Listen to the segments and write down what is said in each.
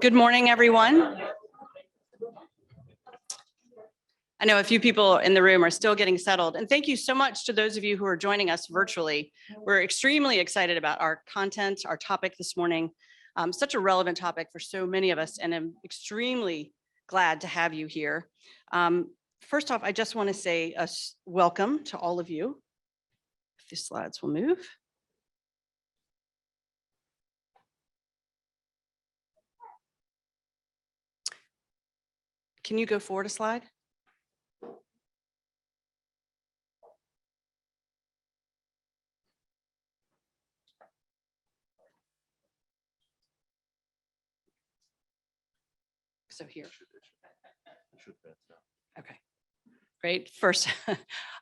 Good morning, everyone. I know a few people in the room are still getting settled, and thank you so much to those of you who are joining us virtually. We're extremely excited about our content, our topic this morning. Such a relevant topic for so many of us, and I'm extremely glad to have you here. First off, I just want to say a welcome to all of you. If the slides will move. Can you go forward a slide? So here. Okay, great. First,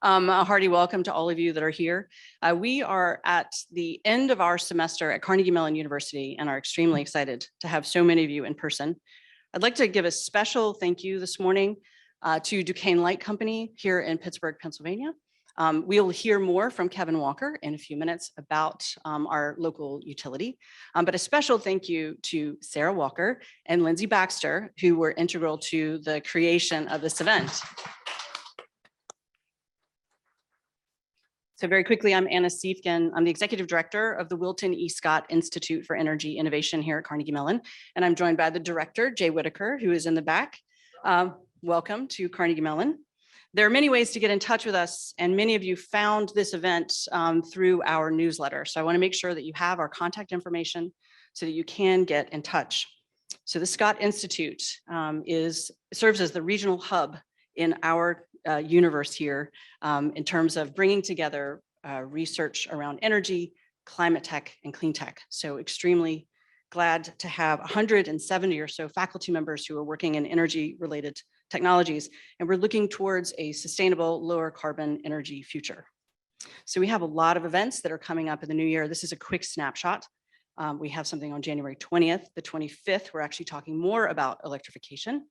a hearty welcome to all of you that are here. We are at the end of our semester at Carnegie Mellon University and are extremely excited to have so many of you in person. I'd like to give a special thank you this morning to Duquesne Light Company here in Pittsburgh, Pennsylvania. We'll hear more from Kevin Walker in a few minutes about our local utility, but a special thank you to Sarah Walker and Lindsay Baxter, who were integral to the creation of this event. So very quickly, I'm Anna Siefken. I'm the Executive Director of the Wilton E. Institute for Energy Innovation here at Carnegie Mellon, and I'm joined by the Director, Jay Whitaker, who is in the back. Welcome to Carnegie Mellon. There are many ways to get in touch with us, and many of you found this event through our newsletter. So I want to make sure that you have our contact information so that you can get in touch. So the Scott Institute serves as the regional hub in our universe here in terms of bringing together research around energy, climate tech, and clean tech. So extremely glad to have 170 or so faculty members who are working in energy-related technologies, and we're looking towards a sustainable, lower carbon energy future. So we have a lot of events that are coming up in the new year. This is a quick snapshot. We have something on January 20th, the 25th. We're actually talking more about electrification.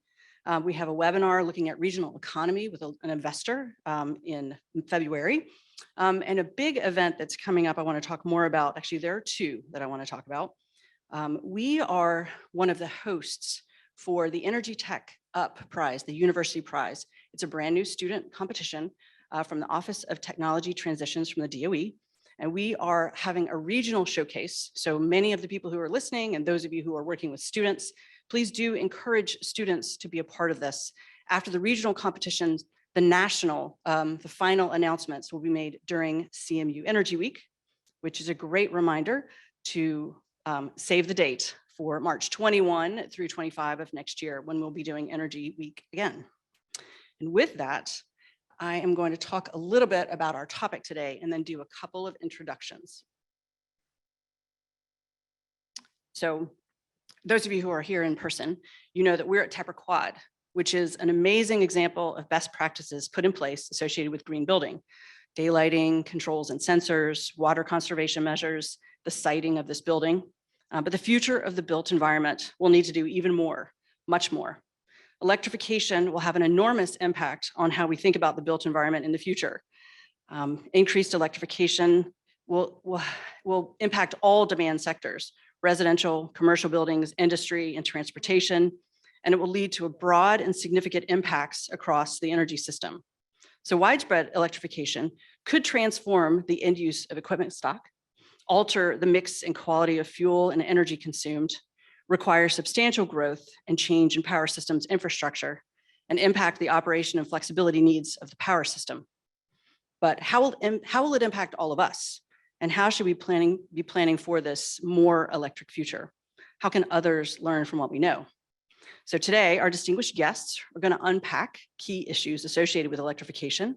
We have a webinar looking at regional economy with an investor in February. And a big event that's coming up I want to talk more about. Actually, there are two that I want to talk about. We are one of the hosts for the Energy Tech Up Prize, the University Prize. It's a brand new student competition from the Office of Technology Transitions from the DOE. And we are having a regional showcase. So many of the people who are listening and those of you who are working with students, please do encourage students to be a part of this. After the regional competitions, the national, the final announcements will be made during CMU Energy Week, which is a great reminder to save the date for March 21 through 25 of next year when we'll be doing Energy Week again. And with that, I am going to talk a little bit about our topic today and then do a couple of introductions. So those of you who are here in person, you know that we're at Tetra Quad, which is an amazing example of best practices put in place associated with green building, daylighting, controls and sensors, water conservation measures, the siting of this building. But the future of the built environment will need to do even more, much more. Electrification will have an enormous impact on how we think about the built environment in the future. Increased electrification will impact all demand sectors, residential, commercial buildings, industry, and transportation, and it will lead to a broad and significant impacts across the energy system. So widespread electrification could transform the end use of equipment stock, alter the mix and quality of fuel and energy consumed, require substantial growth and change in power systems infrastructure, and impact the operation and flexibility needs of the power system. But how will it impact all of us? And how should we be planning for this more electric future? How can others learn from what we know? So today, our distinguished guests are going to unpack key issues associated with electrification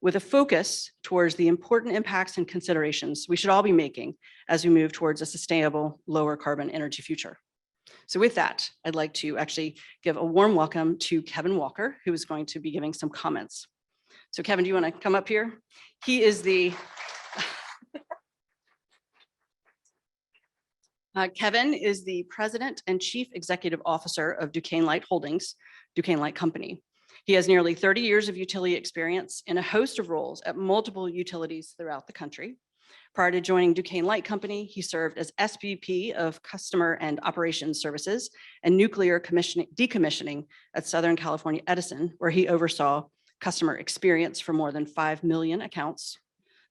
with a focus towards the important impacts and considerations we should all be making as we move towards a sustainable, lower carbon energy future. So with that, I'd like to actually give a warm welcome to Kevin Walker, who is going to be giving some comments. So Kevin, do you want to come up here? He is the Kevin is the President and Chief Executive Officer of Duquesne Light Holdings, Duquesne Light Company. He has nearly 30 years of utility experience in a host of roles at multiple utilities throughout the country. Prior to joining Duquesne Light Company, he served as SVP of Customer and Operations Services and Nuclear Decommissioning at Southern California Edison, where he oversaw customer experience for more than 5 million accounts.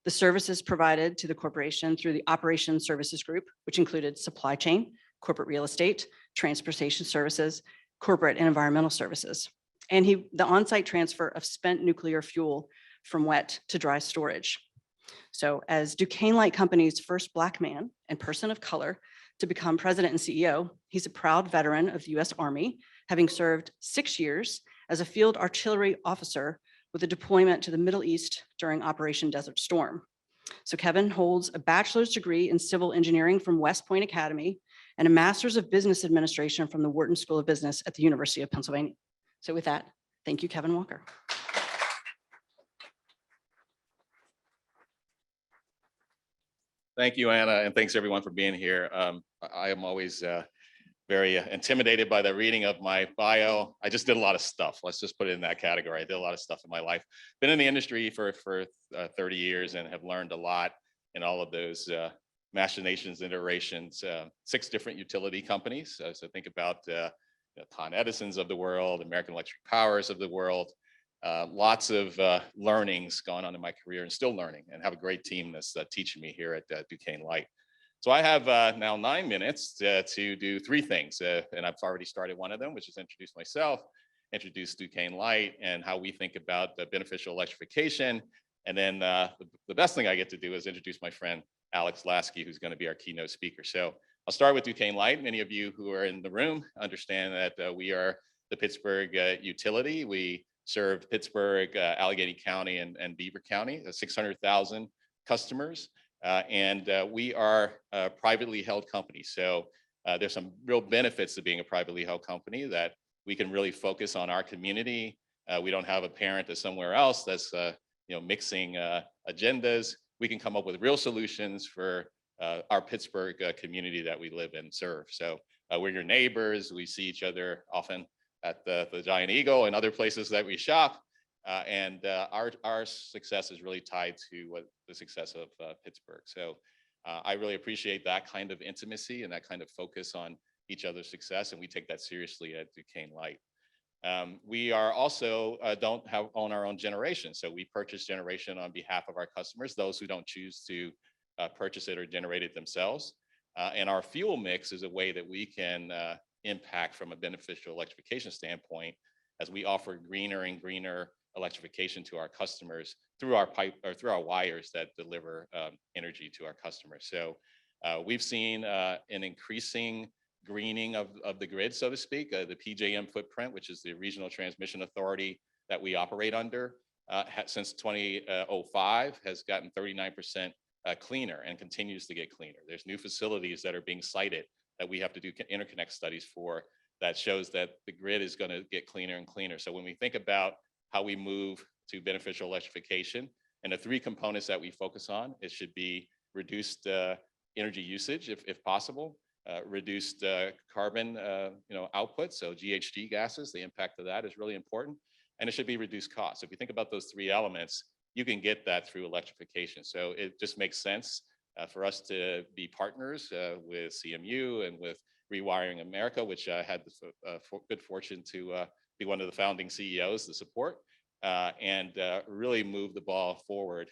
The services provided to the corporation through the Operations Services Group, which included supply chain, corporate real estate, transportation services, corporate and environmental services, and the on-site transfer of spent nuclear fuel from wet to dry storage. So as Duquesne Light Company's first Black man and person of color to become president and CEO, he's a proud veteran of the U.S. Army, having served 6 years as a field artillery officer with a deployment to the Middle East during Operation Desert Storm. So Kevin holds a bachelor's degree in civil engineering from West Point Academy and a master's of business administration from the Wharton School of Business at the University of Pennsylvania. So with that, thank you, Kevin Walker. Thank you, Anna, and thanks everyone for being here. I am always very intimidated by the reading of my bio. I just did a lot of stuff. Let's just put it in that category. I did a lot of stuff in my life. Been in the industry for 30 years and have learned a lot in all of those machinations, iterations. 6 different utility companies. So think about Con Edison's of the world, American Electric Powers of the world. Lots of learnings going on in my career and still learning, and have a great team that's teaching me here at Duquesne Light. So I have now 9 minutes to do 3 things, and I've already started one of them, which is introduce myself, introduce Duquesne Light and how we think about the beneficial electrification. And then the best thing I get to do is introduce my friend, Alex Lasky, who's going to be our keynote speaker. So I'll start with Duquesne Light. Many of you who are in the room understand that we are the Pittsburgh utility. We served Pittsburgh, Allegheny County, and Beaver County, 600,000 customers. And we are a privately held company. So there's some real benefits to being a privately held company, that we can really focus on our community. We don't have a parent that's somewhere else that's mixing agendas. We can come up with real solutions for our Pittsburgh community that we live and serve. So we're your neighbors. We see each other often at the Giant Eagle and other places that we shop. And our success is really tied to the success of Pittsburgh. So I really appreciate that kind of intimacy and that kind of focus on each other's success. And we take that seriously at Duquesne Light. We are also don't own our own generation. So we purchase generation on behalf of our customers, those who don't choose to purchase it or generate it themselves. And our fuel mix is a way that we can impact from a beneficial electrification standpoint, as we offer greener and greener electrification to our customers through our pipe or through our wires that deliver energy to our customers. So we've seen an increasing greening of the grid, so to speak. The PJM footprint, which is the regional transmission authority that we operate under, since 2005 has gotten 39% cleaner and continues to get cleaner. There's new facilities that are being sited that we have to do interconnect studies for, that shows that the grid is going to get cleaner and cleaner. So when we think about how we move to beneficial electrification, and the 3 components that we focus on, it should be reduced energy usage, if possible, reduced carbon output, so GHG gases, the impact of that is really important, and it should be reduced costs. If you think about those 3 elements, you can get that through electrification. So it just makes sense for us to be partners with CMU and with Rewiring America, which I had the good fortune to be one of the founding CEOs to support, and really move the ball forward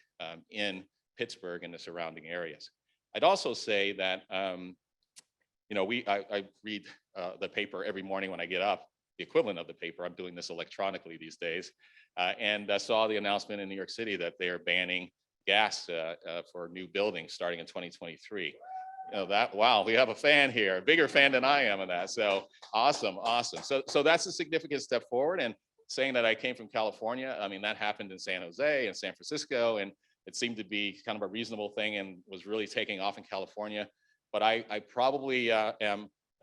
in Pittsburgh and the surrounding areas. I'd also say that I read the paper every morning when I get up, the equivalent of the paper. I'm doing this electronically these days, and I saw the announcement in New York City that they are banning gas for new buildings starting in 2023. Wow, we have a fan here, a bigger fan than I am of that. So awesome. So that's a significant step forward. And saying that I came from California, I mean, that happened in San Jose and San Francisco, and it seemed to be kind of a reasonable thing and was really taking off in California. But I probably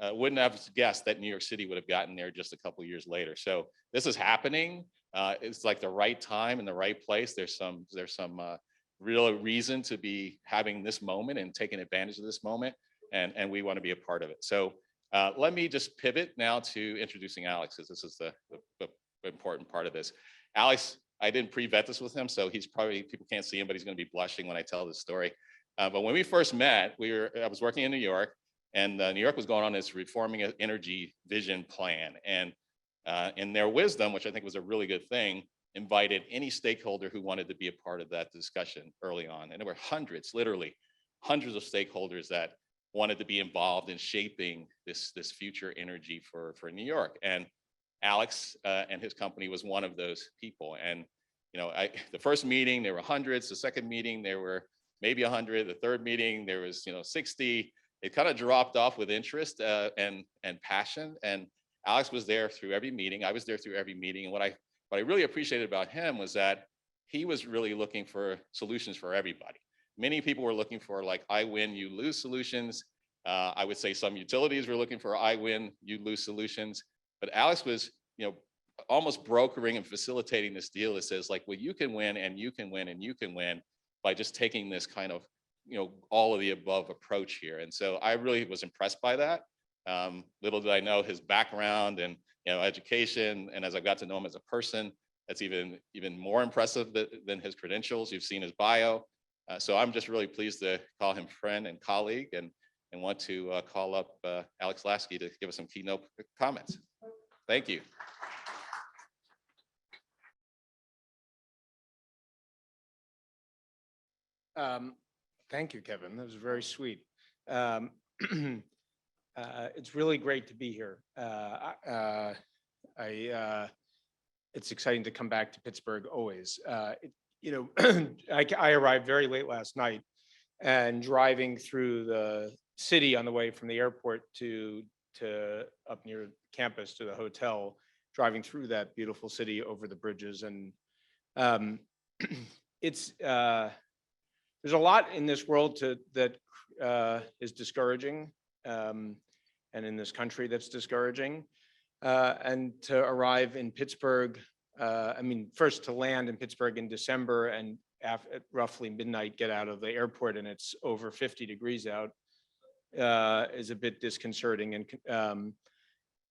wouldn't have guessed that New York City would have gotten there just a couple of years later. So this is happening. It's like the right time and the right place. There's some real reason to be having this moment and taking advantage of this moment, and we want to be a part of it. So let me just pivot now to introducing Alex, because this is the important part of this. Alex, I didn't pre-vet this with him, so he's probably, people can't see him, but he's going to be blushing when I tell this story. But when we first met, I was working in New York, and New York was going on this reforming energy vision plan. And in their wisdom, which I think was a really good thing, invited any stakeholder who wanted to be a part of that discussion early on. And there were hundreds, literally hundreds of stakeholders that wanted to be involved in shaping this future energy for New York. And Alex and his company was one of those people. And the first meeting there were hundreds. The second meeting there were maybe 100. The third meeting there was 60. It kind of dropped off with interest and passion. And Alex was there through every meeting. I was there through every meeting. And what I really appreciated about him was that he was really looking for solutions for everybody. Many people were looking for like I win, you lose solutions. I would say some utilities were looking for I win, you lose solutions. But Alex was, almost brokering and facilitating this deal that says like, well, you can win and you can win and you can win by just taking this kind of, all of the above approach here. And so I really was impressed by that. Little did I know his background and education, and as I got to know him as a person, that's even more impressive than his credentials. You've seen his bio. So I'm just really pleased to call him friend and colleague, and want to call up Alex Lasky to give us some keynote comments. Thank you. Thank you, Kevin. That was very sweet. It's really great to be here. It's exciting to come back to Pittsburgh always. I arrived very late last night, and driving through the city on the way from the airport to up near campus to the hotel, driving through that beautiful city over the bridges, and there's a lot in this world that is discouraging, and in this country that's discouraging. And to arrive in Pittsburgh, first to land in Pittsburgh in December and at roughly midnight get out of the airport and it's over 50 degrees out is a bit disconcerting.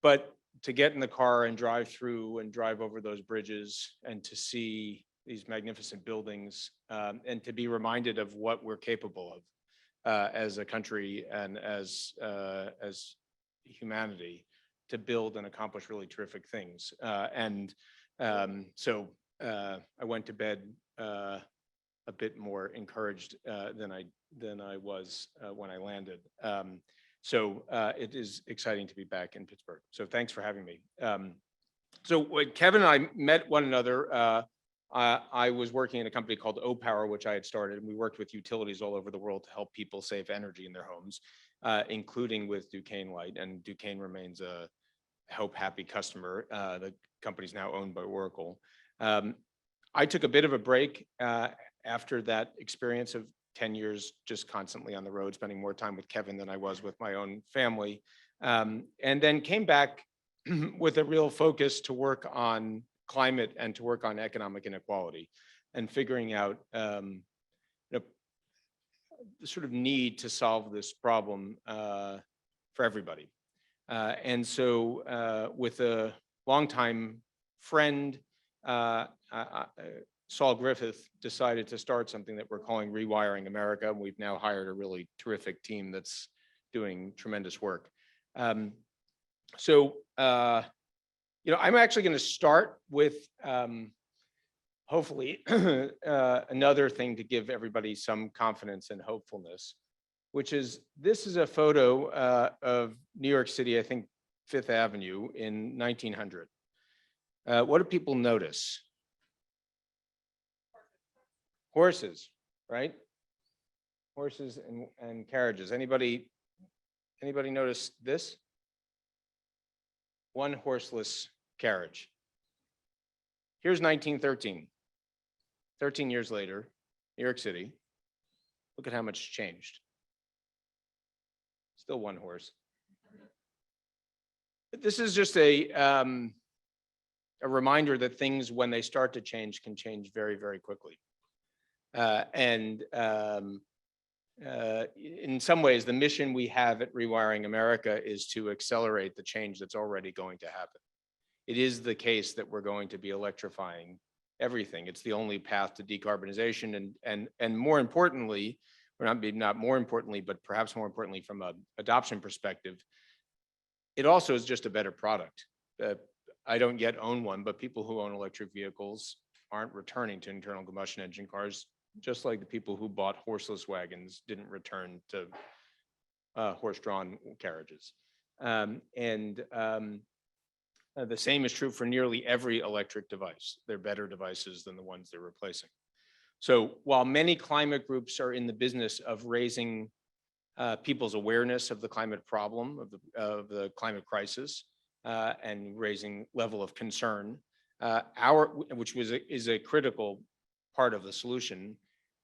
But to get in the car and drive through and drive over those bridges and to see these magnificent buildings and to be reminded of what we're capable of as a country and as humanity to build and accomplish really terrific things. So I went to bed a bit more encouraged than I was when I landed. So it is exciting to be back in Pittsburgh. So thanks for having me. So when Kevin and I met one another, I was working in a company called O-Power, which I had started, and we worked with utilities all over the world to help people save energy in their homes, including with Duquesne Light, and Duquesne remains a happy customer. The company's now owned by Oracle. I took a bit of a break after that experience of 10 years just constantly on the road, spending more time with Kevin than I was with my own family, and then came back with a real focus to work on climate and to work on economic inequality and figuring out the sort of need to solve this problem for everybody. And so with a longtime friend, Saul Griffith, decided to start something that we're calling Rewiring America. And we've now hired a really terrific team that's doing tremendous work. I'm actually going to start with hopefully another thing to give everybody some confidence and hopefulness, which is this is a photo of New York City, I think Fifth Avenue in 1900. What do people notice? Horses, right? Horses and carriages. Anybody notice this? One horseless carriage. Here's 1913. 13 years later, New York City. Look at how much changed. Still one horse. But this is just a reminder that things, when they start to change, can change very, very quickly. In some ways, the mission we have at Rewiring America is to accelerate the change that's already going to happen. It is the case that we're going to be electrifying everything. It's the only path to decarbonization, and more importantly, or not more importantly, but perhaps more importantly from an adoption perspective, it also is just a better product. I don't yet own one, but people who own electric vehicles aren't returning to internal combustion engine cars, just like the people who bought horseless wagons didn't return to horse-drawn carriages. The same is true for nearly every electric device. They're better devices than the ones they're replacing. So while many climate groups are in the business of raising people's awareness of the climate problem, of the climate crisis, and raising level of concern, which is a critical part of the solution,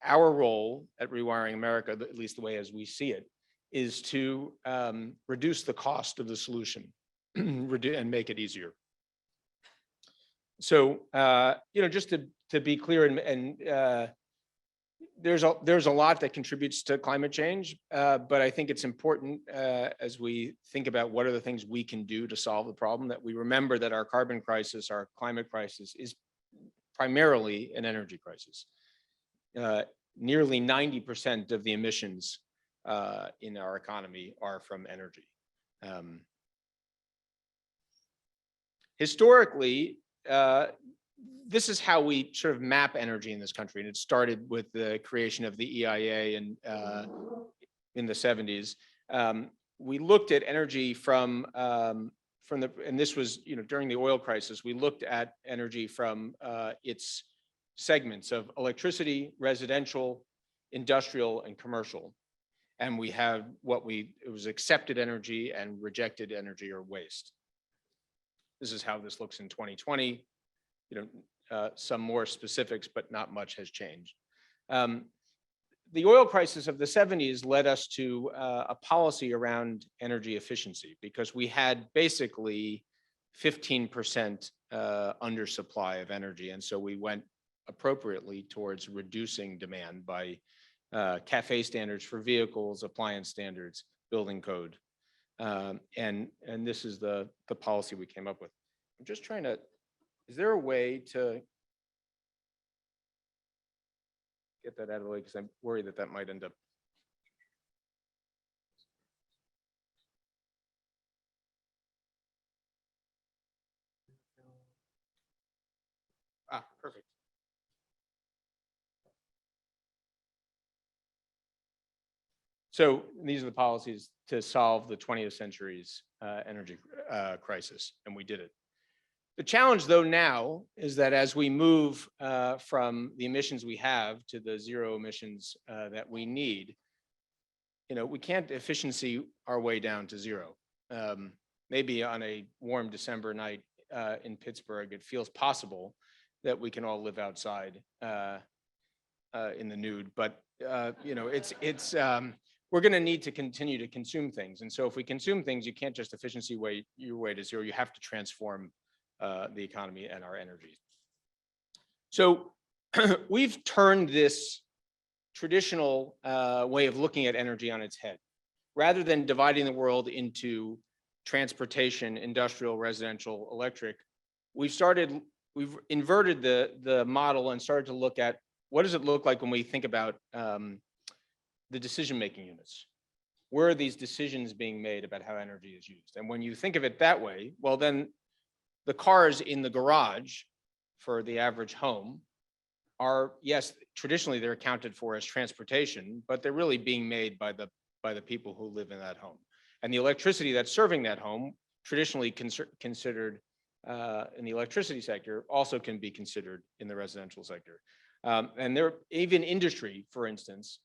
our role at Rewiring America, at least the way as we see it, is to reduce the cost of the solution and make it easier. So, just to be clear, there's a lot that contributes to climate change, but I think it's important as we think about what are the things we can do to solve the problem, that we remember that our carbon crisis, our climate crisis, is primarily an energy crisis. Nearly 90% of the emissions in our economy are from energy. Historically, this is how we sort of map energy in this country, and it started with the creation of the EIA in the 70s. We looked at energy from and this was during the oil crisis. We looked at energy from its segments of electricity, residential, industrial, and commercial, and we had it was accepted energy and rejected energy or waste. This is how this looks in 2020. Some more specifics, but not much has changed. The oil crisis of the 70s led us to a policy around energy efficiency, because we had basically 15% undersupply of energy. And so we went appropriately towards reducing demand by CAFE standards for vehicles, appliance standards, building code. And this is the policy we came up with. I'm just trying to, is there a way to get that out of the way? Because I'm worried that might end up. Perfect. So these are the policies to solve the 20th century's energy crisis, and we did it. The challenge, though, now is that as we move from the emissions we have to the zero emissions that we need, we can't efficiency our way down to zero. Maybe on a warm December night in Pittsburgh, it feels possible that we can all live outside in the nude, but we're going to need to continue to consume things. And so if we consume things, you can't just efficiency your way to zero. You have to transform the economy and our energy. So we've turned this traditional way of looking at energy on its head. Rather than dividing the world into transportation, industrial, residential, electric, we've inverted the model and started to look at what does it look like when we think about the decision-making units. Where are these decisions being made about how energy is used? And when you think of it that way, well, then the cars in the garage for the average home are, yes, traditionally they're accounted for as transportation, but they're really being made by the people who live in that home. And the electricity that's serving that home, traditionally considered in the electricity sector, also can be considered in the residential sector. And even industry, for instance,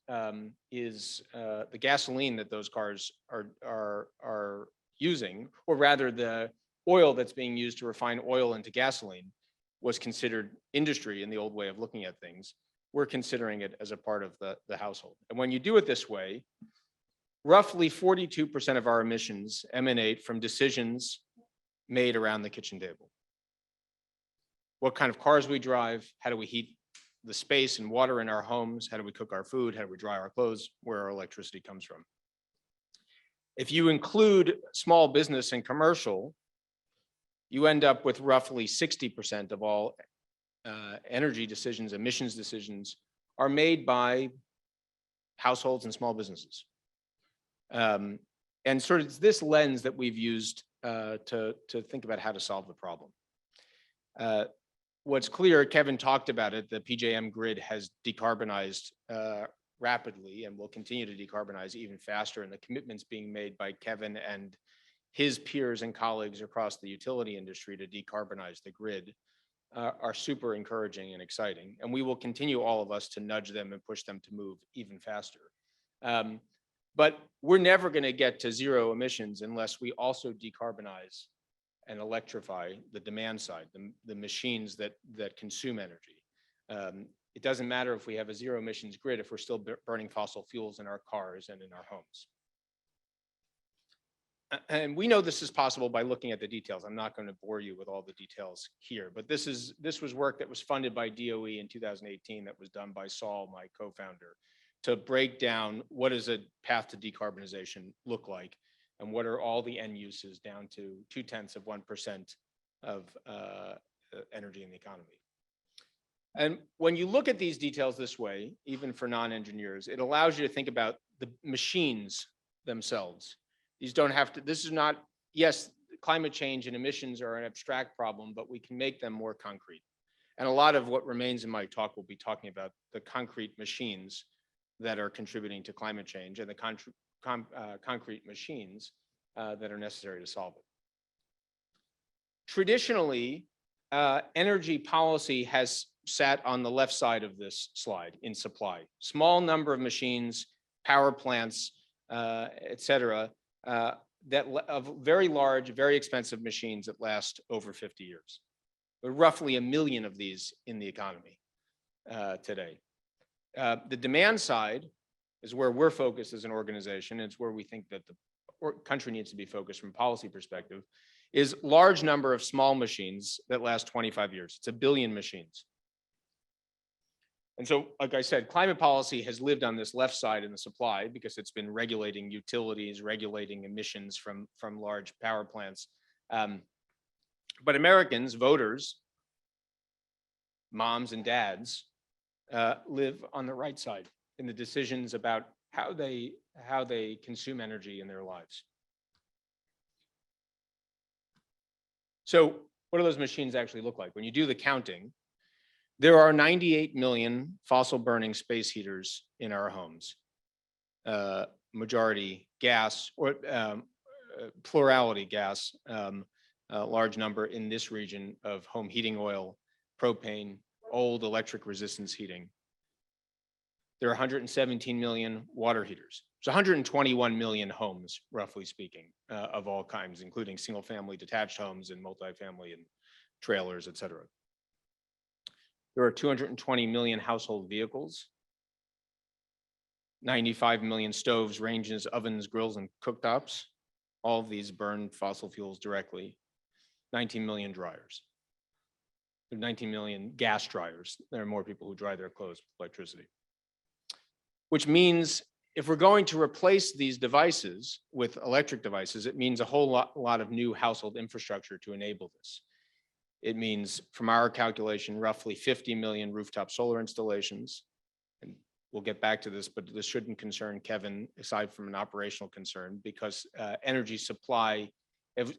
is the gasoline that those cars are using, or rather the oil that's being used to refine oil into gasoline, was considered industry in the old way of looking at things. We're considering it as a part of the household. And when you do it this way, roughly 42% of our emissions emanate from decisions made around the kitchen table. What kind of cars we drive, how do we heat the space and water in our homes, how do we cook our food, how do we dry our clothes, where our electricity comes from. If you include small business and commercial, you end up with roughly 60% of all energy decisions, emissions decisions are made by households and small businesses. And sort of this lens that we've used to think about how to solve the problem. What's clear, Kevin talked about it, the PJM grid has decarbonized rapidly and will continue to decarbonize even faster. And the commitments being made by Kevin and his peers and colleagues across the utility industry to decarbonize the grid are super encouraging and exciting. And we will continue, all of us, to nudge them and push them to move even faster. But we're never going to get to zero emissions unless we also decarbonize and electrify the demand side, the machines that consume energy. It doesn't matter if we have a zero emissions grid if we're still burning fossil fuels in our cars and in our homes. And we know this is possible by looking at the details. I'm not going to bore you with all the details here, but this was work that was funded by DOE in 2018 that was done by Saul, my co-founder, to break down what does a path to decarbonization look like and what are all the end uses down to 0.2% of energy in the economy. And when you look at these details this way, even for non-engineers, it allows you to think about the machines themselves. These don't have to, this is not, yes, climate change and emissions are an abstract problem, but we can make them more concrete. And a lot of what remains in my talk will be talking about the concrete machines that are contributing to climate change and the concrete machines that are necessary to solve it. Traditionally, energy policy has sat on the left side of this slide in supply. Small number of machines, power plants, et cetera, of very large, very expensive machines that last over 50 years. There are roughly 1 million of these in the economy today. The demand side is where we're focused as an organization. It's where we think that the country needs to be focused from a policy perspective, is large number of small machines that last 25 years. It's 1 billion machines. And so, like I said, climate policy has lived on this left side in the supply because it's been regulating utilities, regulating emissions from large power plants. But Americans, voters, moms and dads, live on the right side in the decisions about how they consume energy in their lives. So what do those machines actually look like? When you do the counting, there are 98 million fossil burning space heaters in our homes, majority gas or plurality gas, a large number in this region of home heating oil, propane, old electric resistance heating. There are 117 million water heaters. It's 121 million homes, roughly speaking, of all kinds, including single family detached homes and multifamily and trailers, et cetera. There are 220 million household vehicles, 95 million stoves, ranges, ovens, grills, and cooktops. All of these burn fossil fuels directly. 19 million dryers. There are 19 million gas dryers. There are more people who dry their clothes with electricity. Which means if we're going to replace these devices with electric devices, it means a whole lot of new household infrastructure to enable this. It means, from our calculation, roughly 50 million rooftop solar installations. And we'll get back to this, but this shouldn't concern Kevin, aside from an operational concern, because energy supply,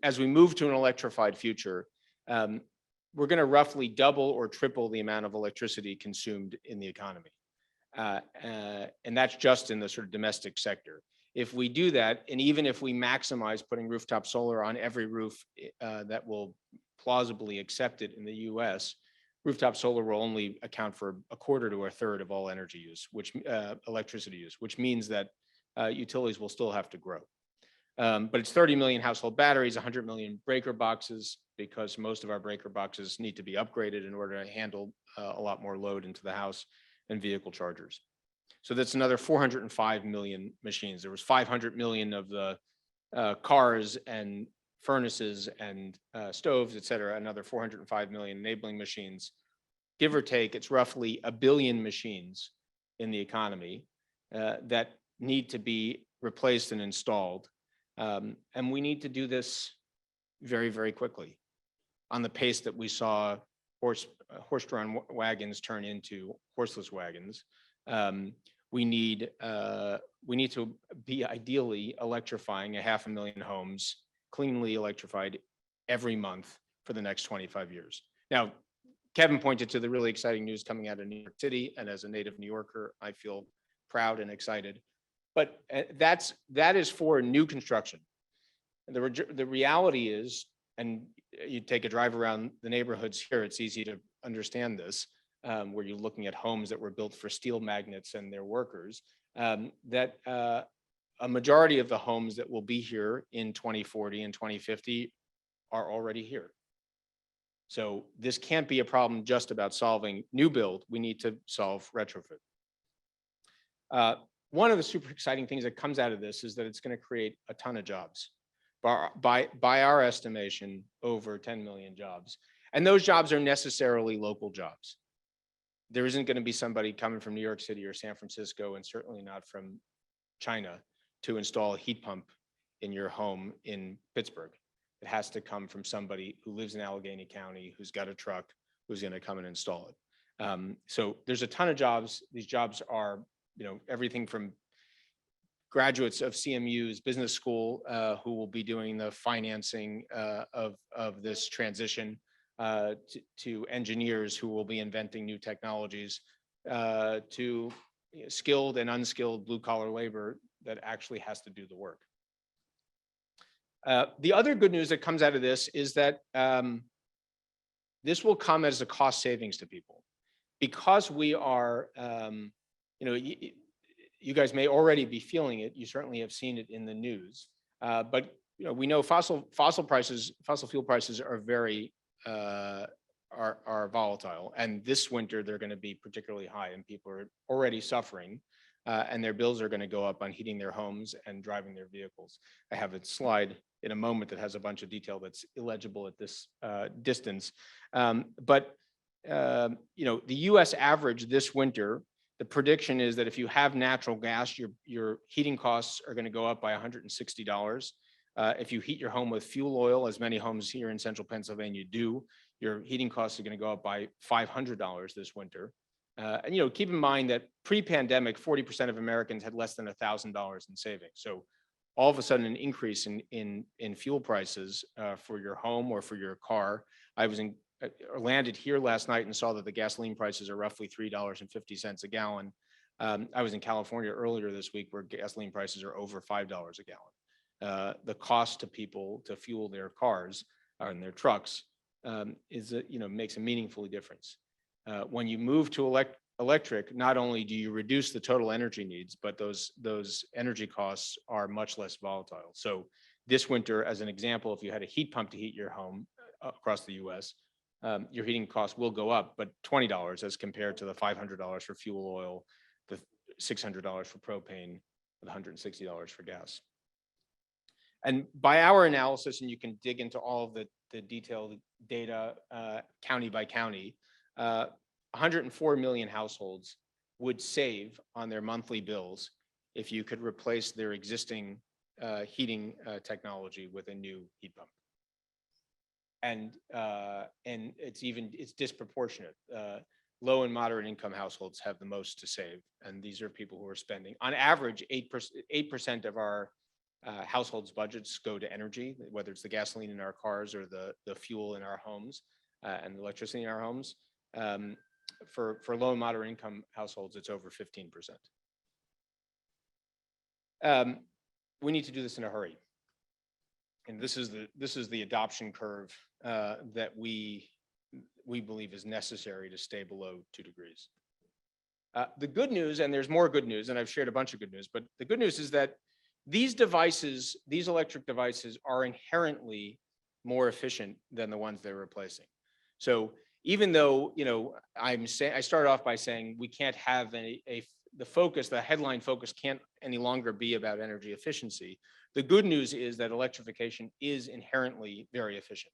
as we move to an electrified future, we're going to roughly double or triple the amount of electricity consumed in the economy. And that's just in the sort of domestic sector. If we do that, and even if we maximize putting rooftop solar on every roof that will plausibly accept it in the US, rooftop solar will only account for 1/4 to 1/3 of all energy use, which electricity use, which means that utilities will still have to grow. But it's 30 million household batteries, 100 million breaker boxes, because most of our breaker boxes need to be upgraded in order to handle a lot more load into the house, and vehicle chargers. So that's another 405 million machines. There was 500 million of the cars and furnaces and stoves, et cetera, another 405 million enabling machines. Give or take, it's roughly 1 billion machines in the economy that need to be replaced and installed. And we need to do this very, very quickly on the pace that we saw horse-drawn wagons turn into horseless wagons. we need to be ideally electrifying 500,000 homes, cleanly electrified every month for the next 25 years. Now, Kevin pointed to the really exciting news coming out of New York City, and as a native New Yorker, I feel proud and excited. But that is for new construction. The reality is, and you take a drive around the neighborhoods here, it's easy to understand this, where you're looking at homes that were built for steel magnets and their workers, that a majority of the homes that will be here in 2040 and 2050 are already here. So this can't be a problem just about solving new build. We need to solve retrofit. One of the super exciting things that comes out of this is that it's going to create a ton of jobs. By our estimation, over 10 million jobs. And those jobs are necessarily local jobs. There isn't going to be somebody coming from New York City or San Francisco, and certainly not from China, to install a heat pump in your home in Pittsburgh. It has to come from somebody who lives in Allegheny County, who's got a truck, who's going to come and install it. So there's a ton of jobs. These jobs are, everything from graduates of CMU's business school who will be doing the financing of this transition, to engineers who will be inventing new technologies, to skilled and unskilled blue-collar labor that actually has to do the work. The other good news that comes out of this is that this will come as a cost savings to people, because we are, you guys may already be feeling it. You certainly have seen it in the news, but we know fossil fuel prices are very are volatile, and this winter they're going to be particularly high, and people are already suffering, and their bills are going to go up on heating their homes and driving their vehicles. I have a slide in a moment that has a bunch of detail that's illegible at this distance, but the U.S. average this winter, the prediction is that if you have natural gas, your heating costs are going to go up by $160. If you heat your home with fuel oil, as many homes here in central Pennsylvania do, your heating costs are going to go up by $500 this winter. And keep in mind that pre-pandemic, 40% of Americans had less than $1,000 in savings. So all of a sudden, an increase in fuel prices for your home or for your car. I was landed here last night and saw that the gasoline prices are roughly $3.50 a gallon. I was in California earlier this week, where gasoline prices are over $5 a gallon. The cost to people to fuel their cars and their trucks makes a meaningful difference. When you move to electric, not only do you reduce the total energy needs, but those energy costs are much less volatile. So this winter, as an example, if you had a heat pump to heat your home across the U.S., your heating costs will go up, but $20 as compared to the $500 for fuel oil, the $600 for propane, the $160 for gas. And by our analysis, and you can dig into all of the detailed data county by county, 104 million households would save on their monthly bills if you could replace their existing heating technology with a new heat pump. And it's disproportionate. Low and moderate income households have the most to save, and these are people who are spending, on average, 8% of our households' budgets go to energy, whether it's the gasoline in our cars or the fuel in our homes and the electricity in our homes. For low and moderate income households, it's over 15%. We need to do this in a hurry. And this is the adoption curve that we believe is necessary to stay below 2 degrees. The good news, and there's more good news, and I've shared a bunch of good news, but the good news is that these electric devices, are inherently more efficient than the ones they're replacing. So even though, I started off by saying we can't have the headline focus can't any longer be about energy efficiency. The good news is that electrification is inherently very efficient.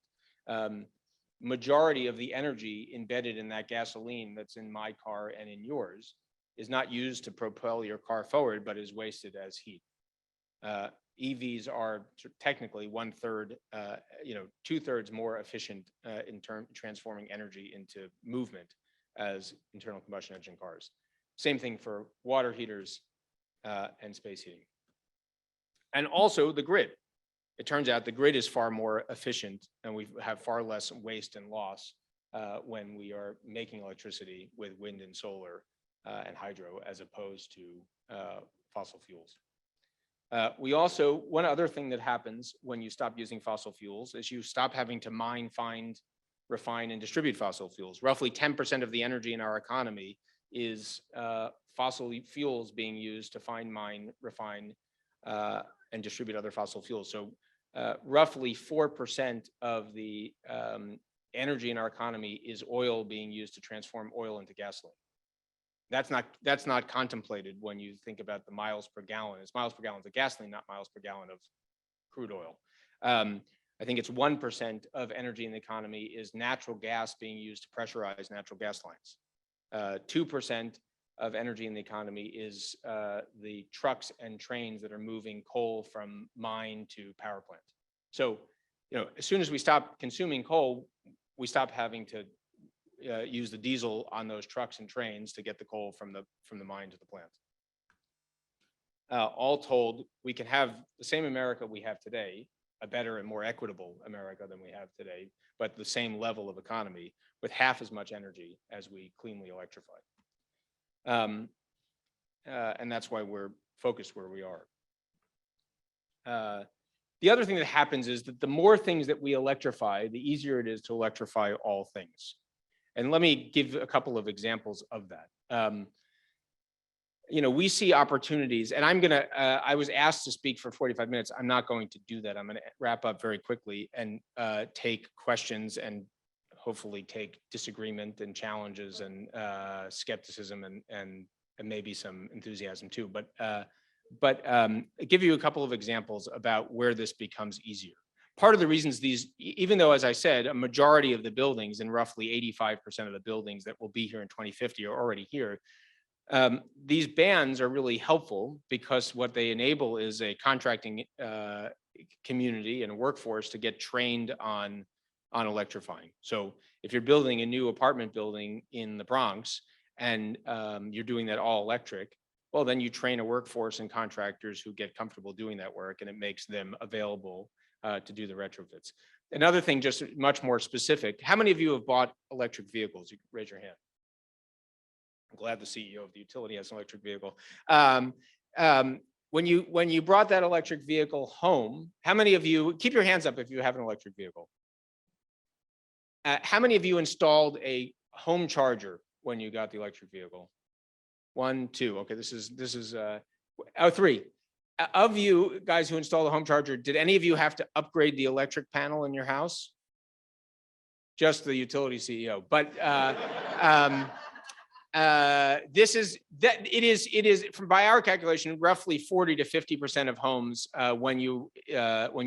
Majority of the energy embedded in that gasoline that's in my car and in yours is not used to propel your car forward, but is wasted as heat. EVs are technically 1/3, 2/3 more efficient in transforming energy into movement as internal combustion engine cars. Same thing for water heaters and space heating. And also the grid. It turns out the grid is far more efficient and we have far less waste and loss when we are making electricity with wind and solar and hydro as opposed to fossil fuels. We also, one other thing that happens when you stop using fossil fuels is you stop having to mine, find, refine, and distribute fossil fuels. Roughly 10% of the energy in our economy is fossil fuels being used to find, mine, refine, and distribute other fossil fuels. So roughly 4% of the energy in our economy is oil being used to transform oil into gasoline. That's not contemplated when you think about the miles per gallon. It's miles per gallon of gasoline, not miles per gallon of crude oil. I think it's 1% of energy in the economy is natural gas being used to pressurize natural gas lines. 2% of energy in the economy is the trucks and trains that are moving coal from mine to power plant. So, as soon as we stop consuming coal, we stop having to use the diesel on those trucks and trains to get the coal from the mine to the plant. All told, we can have the same America we have today, a better and more equitable America than we have today, but the same level of economy with half as much energy as we cleanly electrify. And that's why we're focused where we are. The other thing that happens is that the more things that we electrify, the easier it is to electrify all things. And let me give a couple of examples of that. We see opportunities, and I was asked to speak for 45 minutes. I'm not going to do that. I'm going to wrap up very quickly and take questions and hopefully take disagreement and challenges and skepticism and maybe some enthusiasm too. But give you a couple of examples about where this becomes easier. Part of the reasons even though, as I said, a majority of the buildings and roughly 85% of the buildings that will be here in 2050 are already here, these bans are really helpful because what they enable is a contracting community and a workforce to get trained on electrifying. So if you're building a new apartment building in the Bronx and you're doing that all electric, well, then you train a workforce and contractors who get comfortable doing that work, and it makes them available to do the retrofits. Another thing, just much more specific, how many of you have bought electric vehicles? You can raise your hand. I'm glad the CEO of the utility has an electric vehicle. When you brought that electric vehicle home, how many of you, keep your hands up if you have an electric vehicle. How many of you installed a home charger when you got the electric vehicle? 1, 2. Okay, this is 3. Of you guys who installed a home charger, did any of you have to upgrade the electric panel in your house? Just the utility CEO. But it is from by our calculation, roughly 40 to 50% of homes when you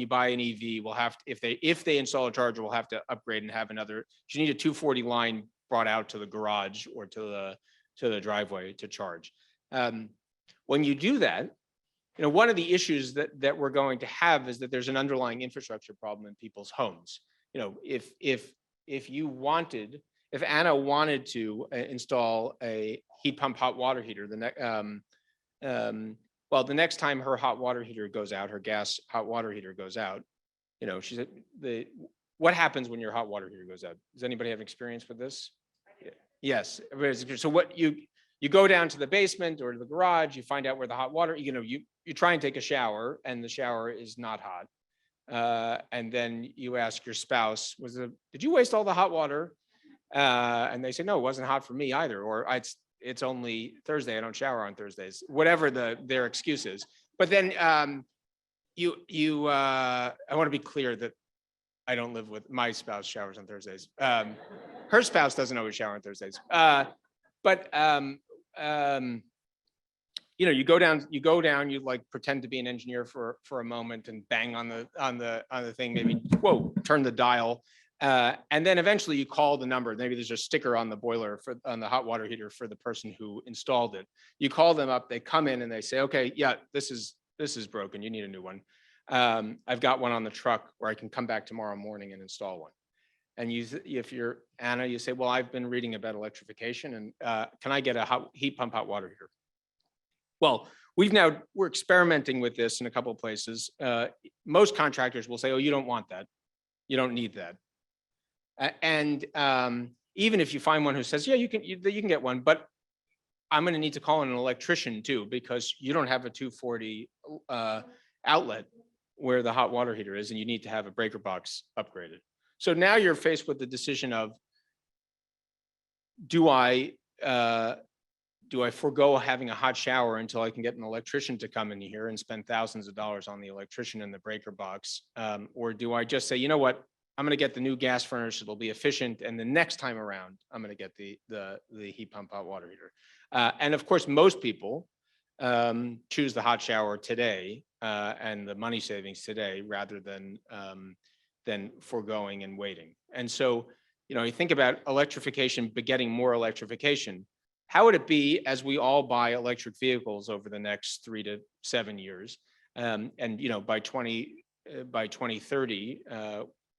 buy an EV will have to, if they install a charger, will have to upgrade and have another. You need a 240 line brought out to the garage or to the driveway to charge. When you do that, one of the issues that we're going to have is that there's an underlying infrastructure problem in people's homes. If Anna wanted to install a heat pump hot water heater, the next time her hot water heater goes out, her gas hot water heater goes out, she said, what happens when your hot water heater goes out? Does anybody have experience with this? Yes. So what you go down to the basement or to the garage, you find out where the hot water, you try and take a shower and the shower is not hot. And then you ask your spouse, did you waste all the hot water? And they say, no, it wasn't hot for me either. Or it's only Thursday. I don't shower on Thursdays, whatever their excuse is. But then I want to be clear that I don't live with my spouse showers on Thursdays. Her spouse doesn't always shower on Thursdays. But you go down, you like pretend to be an engineer for a moment and bang on the thing, maybe, whoa, turn the dial. And then eventually you call the number. Maybe there's a sticker on the boiler on the hot water heater for the person who installed it. You call them up, they come in and they say, okay, yeah, this is broken. You need a new one. I've got one on the truck where I can come back tomorrow morning and install one. and if you're Anna, you say, well, I've been reading about electrification, and can I get a heat pump hot water heater? Well, we're experimenting with this in a couple of places. Most contractors will say, oh, you don't want that. You don't need that. And even if you find one who says, yeah, you can get one, but I'm going to need to call in an electrician too, because you don't have a 240 outlet where the hot water heater is, and you need to have a breaker box upgraded. So now you're faced with the decision of, do I forego having a hot shower until I can get an electrician to come in here and spend thousands of dollars on the electrician and the breaker box? Or do I just say, you know what, I'm going to get the new gas furnace, it'll be efficient, and the next time around, I'm going to get the heat pump hot water heater. And of course, most people choose the hot shower today and the money savings today rather than foregoing and waiting. And so, you think about electrification begetting more electrification. How would it be as we all buy electric vehicles over the next 3 to 7 years? And by 2030,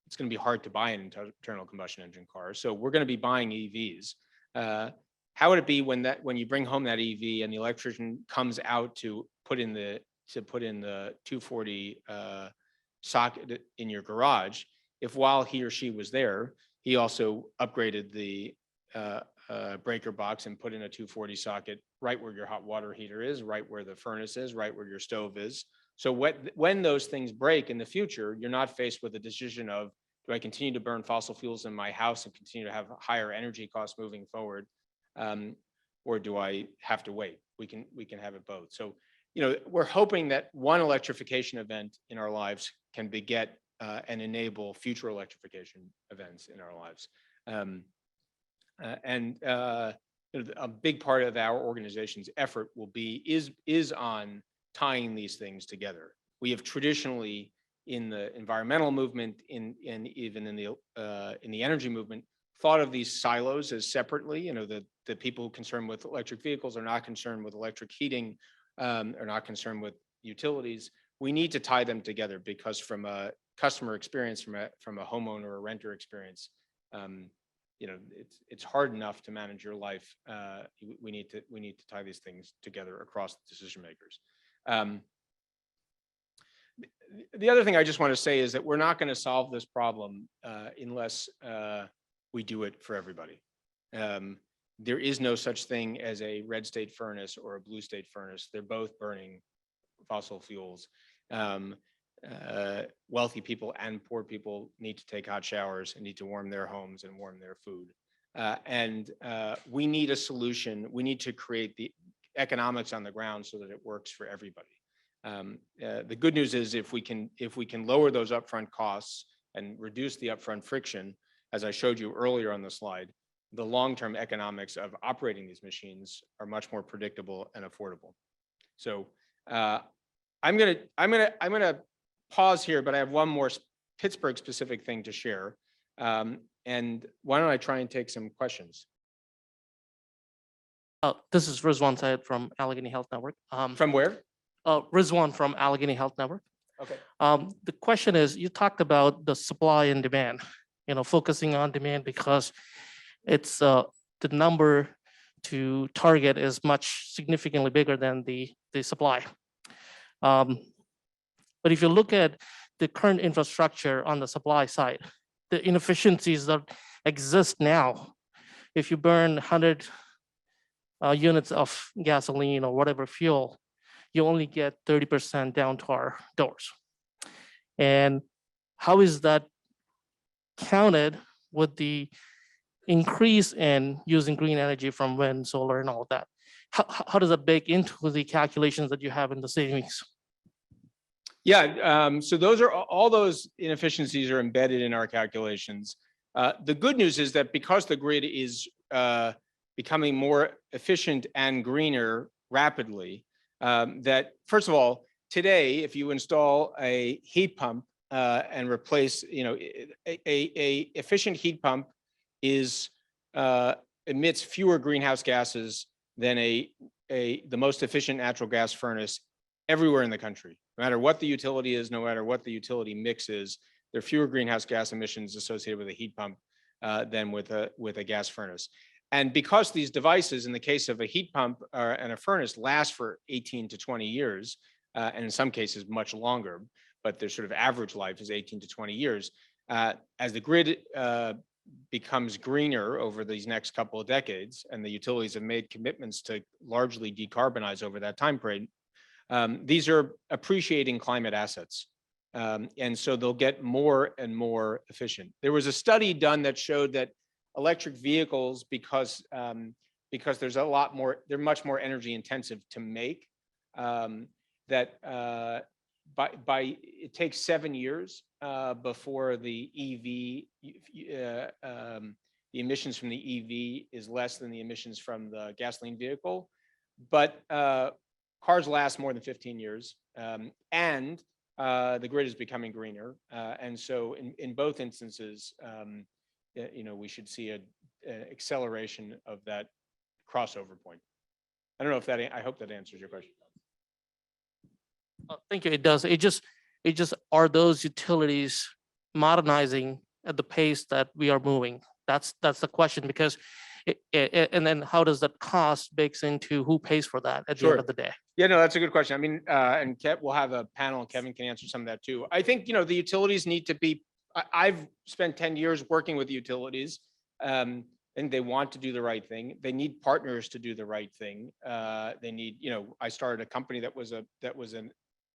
it's going to be hard to buy an internal combustion engine car. So we're going to be buying EVs. How would it be when you bring home that EV and the electrician comes out to put in the 240 socket in your garage, if while he or she was there, he also upgraded the breaker box and put in a 240 socket right where your hot water heater is, right where the furnace is, right where your stove is. So when those things break in the future, you're not faced with the decision of, do I continue to burn fossil fuels in my house and continue to have higher energy costs moving forward, or do I have to wait? We can have it both. So, we're hoping that one electrification event in our lives can beget and enable future electrification events in our lives. A big part of our organization's effort is on tying these things together. We have traditionally, in the environmental movement, and even in the energy movement, thought of these silos as separately. The people concerned with electric vehicles are not concerned with electric heating, are not concerned with utilities. We need to tie them together, because from a customer experience, from a homeowner or renter experience, it's hard enough to manage your life. We need to tie these things together across decision makers. The other thing I just want to say is that we're not going to solve this problem unless we do it for everybody. There is no such thing as a red state furnace or a blue state furnace. They're both burning fossil fuels. Wealthy people and poor people need to take hot showers and need to warm their homes and warm their food. We need a solution. We need to create the economics on the ground so that it works for everybody. The good news is, if we can lower those upfront costs and reduce the upfront friction, as I showed you earlier on the slide, the long-term economics of operating these machines are much more predictable and affordable. So I'm gonna pause here, but I have one more Pittsburgh-specific thing to share. And why don't I try and take some questions? This is Rizwan Syed from Allegheny Health Network. From where? Rizwan from Allegheny Health Network. Okay. The question is, you talked about the supply and demand, focusing on demand because it's the number to target is much significantly bigger than the supply. But if you look at the current infrastructure on the supply side, the inefficiencies that exist now, if you burn 100 units of gasoline or whatever fuel, you only get 30% down to our doors. And how is that counted with the increase in using green energy from wind, solar, and all of that? How does that bake into the calculations that you have in the savings? Yeah, so all those inefficiencies are embedded in our calculations. The good news is that because the grid is becoming more efficient and greener rapidly, that first of all, today, if you install a heat pump and replace, a efficient heat pump emits fewer greenhouse gases than the most efficient natural gas furnace everywhere in the country. No matter what the utility is, no matter what the utility mix is, there are fewer greenhouse gas emissions associated with a heat pump than with a gas furnace. And because these devices, in the case of a heat pump and a furnace, last for 18 to 20 years, and in some cases much longer, but their sort of average life is 18 to 20 years. As the grid becomes greener over these next couple of decades, and the utilities have made commitments to largely decarbonize over that time frame, these are appreciating climate assets. And so they'll get more and more efficient. There was a study done that showed that electric vehicles, because there's a lot more, they're much more energy intensive to make, that it takes 7 years before the the emissions from the EV is less than the emissions from the gasoline vehicle. But cars last more than 15 years, and the grid is becoming greener. And so in both instances, we should see an acceleration of that crossover point. I don't know if that, I hope that answers your question. Thank you. It does. It just are those utilities modernizing at the pace that we are moving? That's the question, because and then how does that cost bakes into who pays for that at the end of the day? Yeah, no, that's a good question. I mean, and we'll have a panel and Kevin can answer some of that too. I think, the utilities need to be, I've spent 10 years working with utilities, and they want to do the right thing. They need partners to do the right thing. They need, I started a company that was an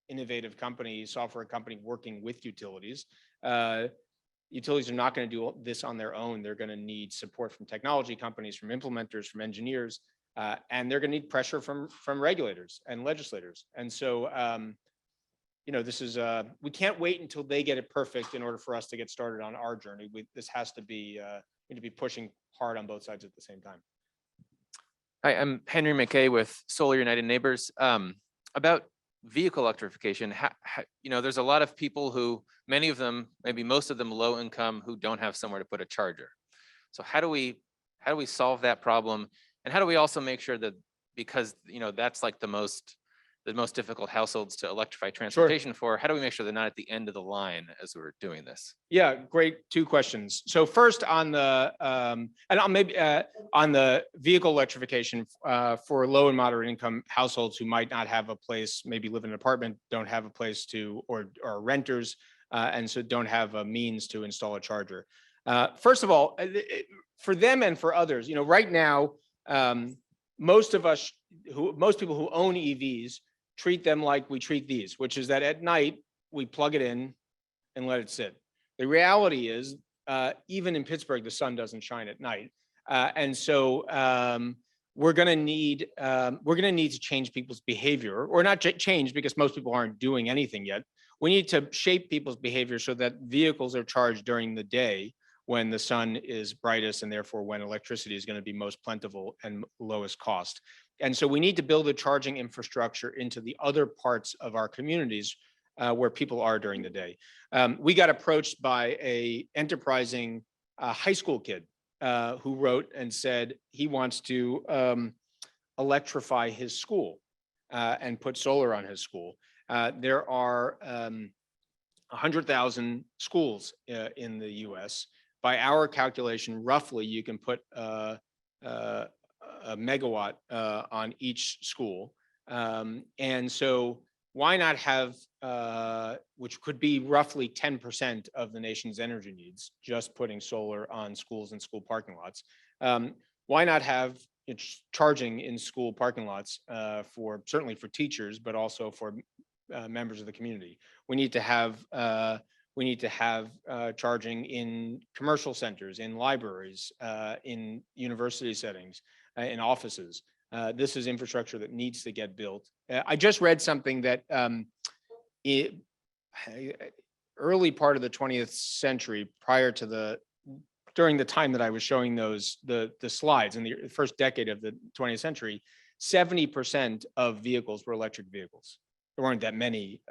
innovative company, software company working with utilities. Utilities are not going to do this on their own. They're going to need support from technology companies, from implementers, from engineers, and they're going to need pressure from regulators and legislators. And so, this is we can't wait until they get it perfect in order for us to get started on our journey. This has to be we need to be pushing hard on both sides at the same time. Hi, I'm Henry McKay with Solar United Neighbors. About vehicle electrification, there's a lot of people who, many of them, maybe most of them low income, who don't have somewhere to put a charger. So how do we solve that problem? And how do we also make sure that, because that's like the most difficult households to electrify transportation for, how do we make sure they're not at the end of the line as we're doing this? Yeah, great. Two questions. So first on the on the vehicle electrification for low and moderate income households who might not have a place, maybe live in an apartment, don't have a place to, or renters, and so don't have a means to install a charger. First of all, for them and for others, right now, most people who own EVs treat them like we treat these, which is that at night we plug it in and let it sit. The reality is, even in Pittsburgh, the sun doesn't shine at night, and so we're going to need to change people's behavior, or not change, because most people aren't doing anything yet. We need to shape people's behavior so that vehicles are charged during the day when the sun is brightest, and therefore when electricity is going to be most plentiful and lowest cost. And so we need to build a charging infrastructure into the other parts of our communities where people are during the day. We got approached by a enterprising high school kid who wrote and said he wants to electrify his school and put solar on his school. There are 100,000 schools in the US. By our calculation, roughly, you can put a megawatt on each school. And so why not have, which could be roughly 10% of the nation's energy needs, just putting solar on schools and school parking lots. Why not have charging in school parking lots certainly for teachers, but also for members of the community? We need to have charging in commercial centers, in libraries, in university settings, in offices. This is infrastructure that needs to get built. I just read something that early part of the 20th century, during the time that I was showing the slides in the first decade of the 20th century, 70% of vehicles were electric vehicles. There weren't that many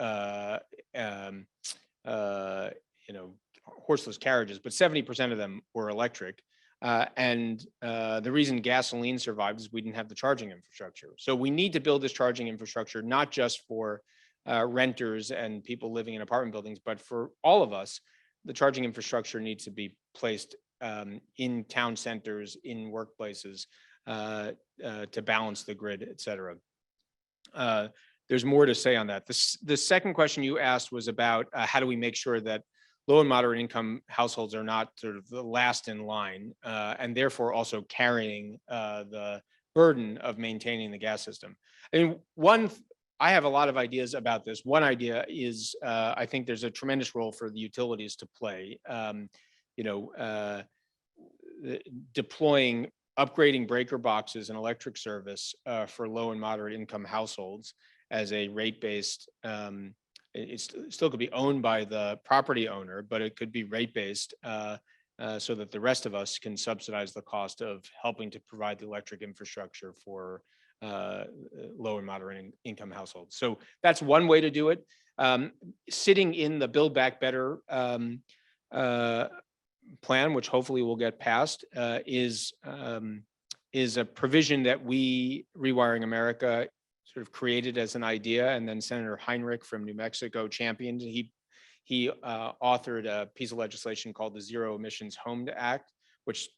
horseless carriages, but 70% of them were electric. And the reason gasoline survived is we didn't have the charging infrastructure. So we need to build this charging infrastructure, not just for renters and people living in apartment buildings, but for all of us. The charging infrastructure needs to be placed in town centers, in workplaces, to balance the grid, et cetera. There's more to say on that. The second question you asked was about how do we make sure that low and moderate income households are not sort of the last in line, and therefore also carrying the burden of maintaining the gas system. I mean, I have a lot of ideas about this. One idea is I think there's a tremendous role for the utilities to play. Deploying, upgrading breaker boxes and electric service for low and moderate income households as a rate-based, it still could be owned by the property owner, but it could be rate-based so that the rest of us can subsidize the cost of helping to provide the electric infrastructure for low and moderate income households. So that's one way to do it. Sitting in the Build Back Better plan, which hopefully will get passed, is a provision that we, Rewiring America, sort of created as an idea, and then Senator Heinrich from New Mexico championed. He authored a piece of legislation called the Zero Emissions Home Act, which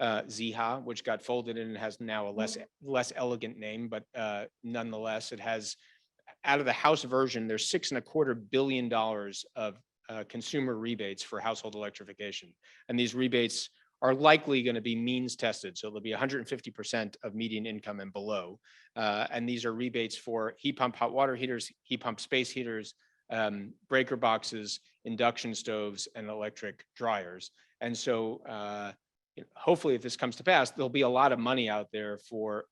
ZEHA, which got folded in and has now a less elegant name, but nonetheless, it has, out of the House version, there's $6.25 billion of consumer rebates for household electrification. And these rebates are likely going to be means tested. So it'll be 150% of median income and below. And these are rebates for heat pump hot water heaters, heat pump space heaters, breaker boxes, induction stoves, and electric dryers. And so hopefully if this comes to pass, there'll be a lot of money out there for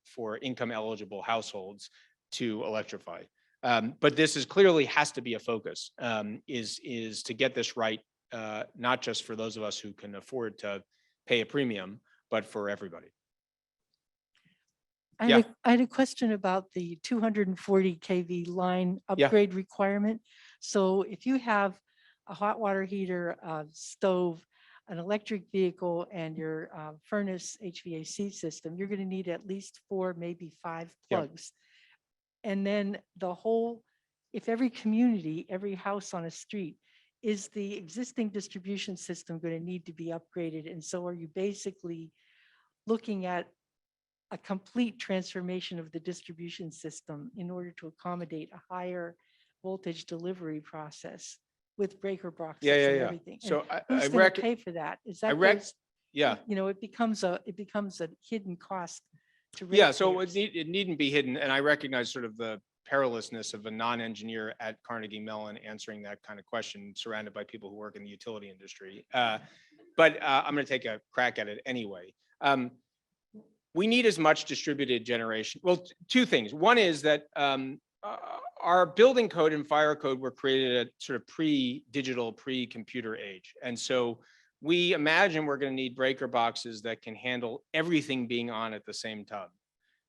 income eligible households to electrify. But this is clearly has to be a focus, is to get this right, not just for those of us who can afford to pay a premium, but for everybody. I had a question about the 240 kV line upgrade requirement. So if you have a hot water heater, a stove, an electric vehicle, and your furnace HVAC system, you're going to need at least 4, maybe 5 plugs. And then if every community, every house on a street, is the existing distribution system going to need to be upgraded? And so are you basically looking at a complete transformation of the distribution system in order to accommodate a higher voltage delivery process with breaker boxes and everything? So who's going to pay for that? Is that it becomes a hidden cost to ratepayers. So it needn't be hidden, and I recognize sort of the perilousness of a non-engineer at Carnegie Mellon answering that kind of question, surrounded by people who work in the utility industry. But I'm going to take a crack at it anyway. We need as much distributed generation. Well, 2 things. One is that our building code and fire code were created at sort of pre-digital, pre-computer age. And so we imagine we're going to need breaker boxes that can handle everything being on at the same tub.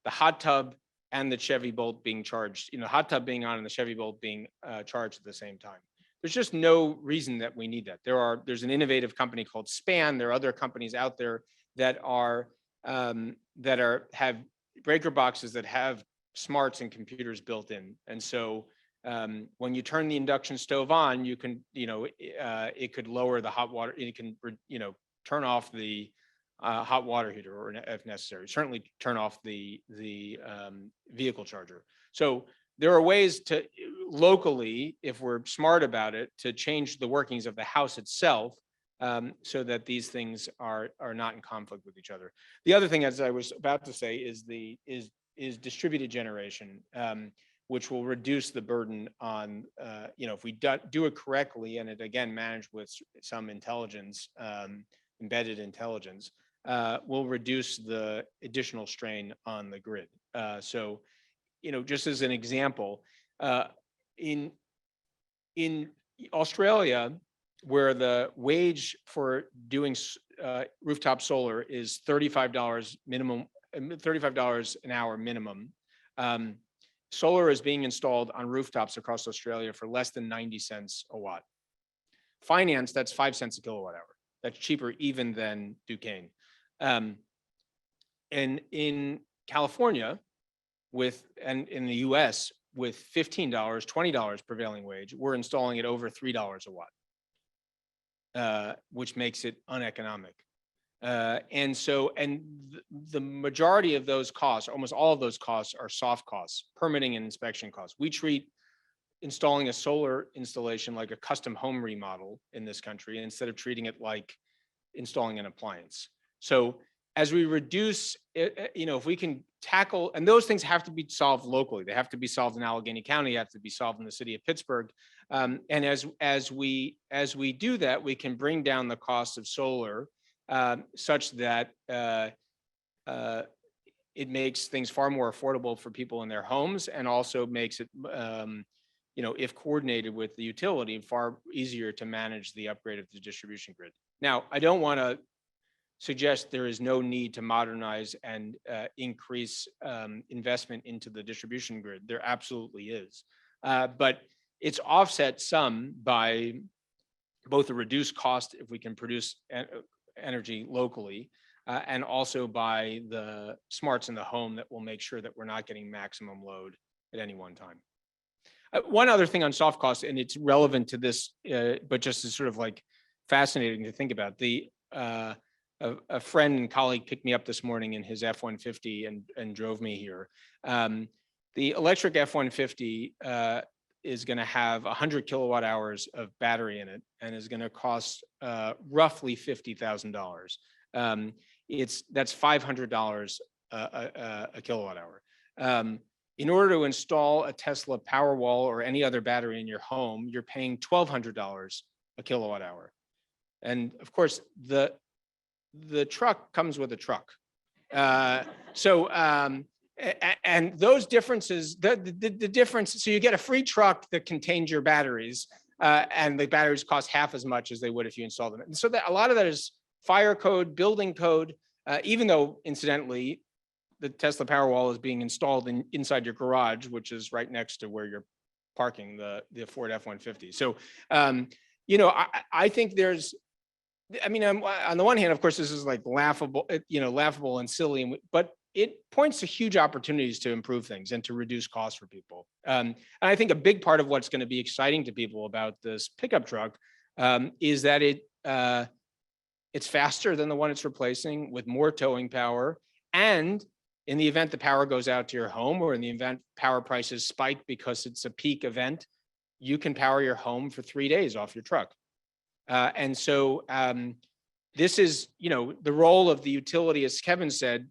The hot tub and the Chevy Bolt being charged, hot tub being on and the Chevy Bolt being charged at the same time. There's just no reason that we need that. There's an innovative company called Span. There are other companies out there that have breaker boxes that have smarts and computers built in. And so when you turn the induction stove on, you can, it could lower the hot water. It can, turn off the hot water heater, or if necessary, certainly turn off the vehicle charger. So there are ways to locally, if we're smart about it, to change the workings of the house itself, so that these things are not in conflict with each other. The other thing, as I was about to say, is distributed generation, which will reduce the burden on, if we do it correctly, and it again managed with some intelligence, embedded intelligence, will reduce the additional strain on the grid. So, just as an example, in Australia, where the wage for doing rooftop solar is $35 minimum, $35 an hour minimum. Solar is being installed on rooftops across Australia for less than 90 cents a watt. Finance, that's 5 cents a kilowatt hour. That's cheaper even than Duquesne. And in California, and in the US, with $15, $20 prevailing wage, we're installing it over $3 a watt, which makes it uneconomic. The majority of those costs, almost all of those costs, are soft costs, permitting and inspection costs. We treat installing a solar installation like a custom home remodel in this country instead of treating it like installing an appliance. So as we reduce, if we can tackle, and those things have to be solved locally. They have to be solved in Allegheny County, they have to be solved in the city of Pittsburgh. And as we do that, we can bring down the cost of solar such that it makes things far more affordable for people in their homes, and also makes it, if coordinated with the utility, far easier to manage the upgrade of the distribution grid. Now, I don't want to suggest there is no need to modernize and increase investment into the distribution grid. There absolutely is. But it's offset some by both a reduced cost if we can produce energy locally, and also by the smarts in the home that will make sure that we're not getting maximum load at any one time. One other thing on soft costs, and it's relevant to this, but just is sort of like fascinating to think about. A friend and colleague picked me up this morning in his F-150 and drove me here. The electric F-150 is going to have 100 kilowatt hours of battery in it, and is going to cost roughly $50,000. That's $500 a kilowatt hour. In order to install a Tesla Powerwall or any other battery in your home, you're paying $1,200 a kilowatt hour. And of course, the truck comes with a truck. And those differences, the difference, so you get a free truck that contains your batteries, and the batteries cost half as much as they would if you install them. And so that a lot of that is fire code, building code, even though incidentally, the Tesla Powerwall is being installed inside your garage, which is right next to where you're parking the Ford F-150. So, I think there's, on the one hand, of course, this is like laughable and silly, but it points to huge opportunities to improve things and to reduce costs for people. And I think a big part of what's going to be exciting to people about this pickup truck is that it's faster than the one it's replacing, with more towing power. And in the event the power goes out to your home, or in the event power prices spike because it's a peak event, you can power your home for 3 days off your truck. And so this is, the role of the utility, as Kevin said.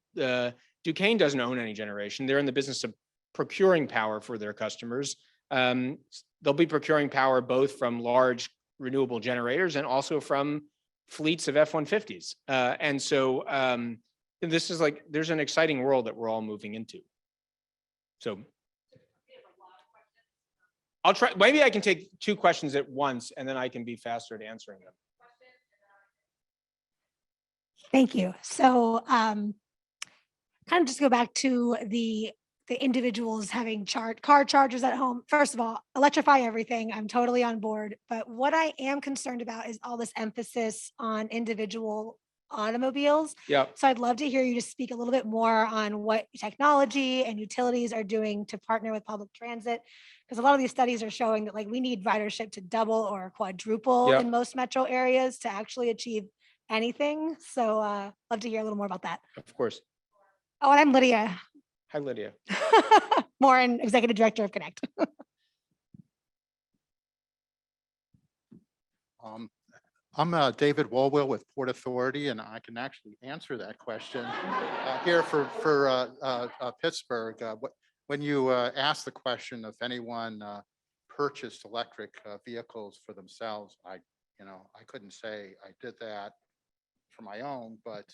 Duquesne doesn't own any generation. They're in the business of procuring power for their customers. They'll be procuring power both from large renewable generators and also from fleets of F-150s. And so this is like, there's an exciting world that we're all moving into. So I'll try, maybe I can take 2 questions at once, and then I can be faster at answering them. Thank you. So kind of just go back to the individuals having car chargers at home. First of all, electrify everything. I'm totally on board. But what I am concerned about is all this emphasis on individual automobiles. Yeah. So I'd love to hear you just speak a little bit more on what technology and utilities are doing to partner with public transit. Because a lot of these studies are showing that we need ridership to double or quadruple in most metro areas to actually achieve anything. So love to hear a little more about that. Of course. Oh, and I'm Lydia. Hi, Lydia. Morin, Executive Director of Connect. I'm David Walwell with Port Authority, and I can actually answer that question here for Pittsburgh. When you asked the question if anyone purchased electric vehicles for themselves, I couldn't say I did that for my own, but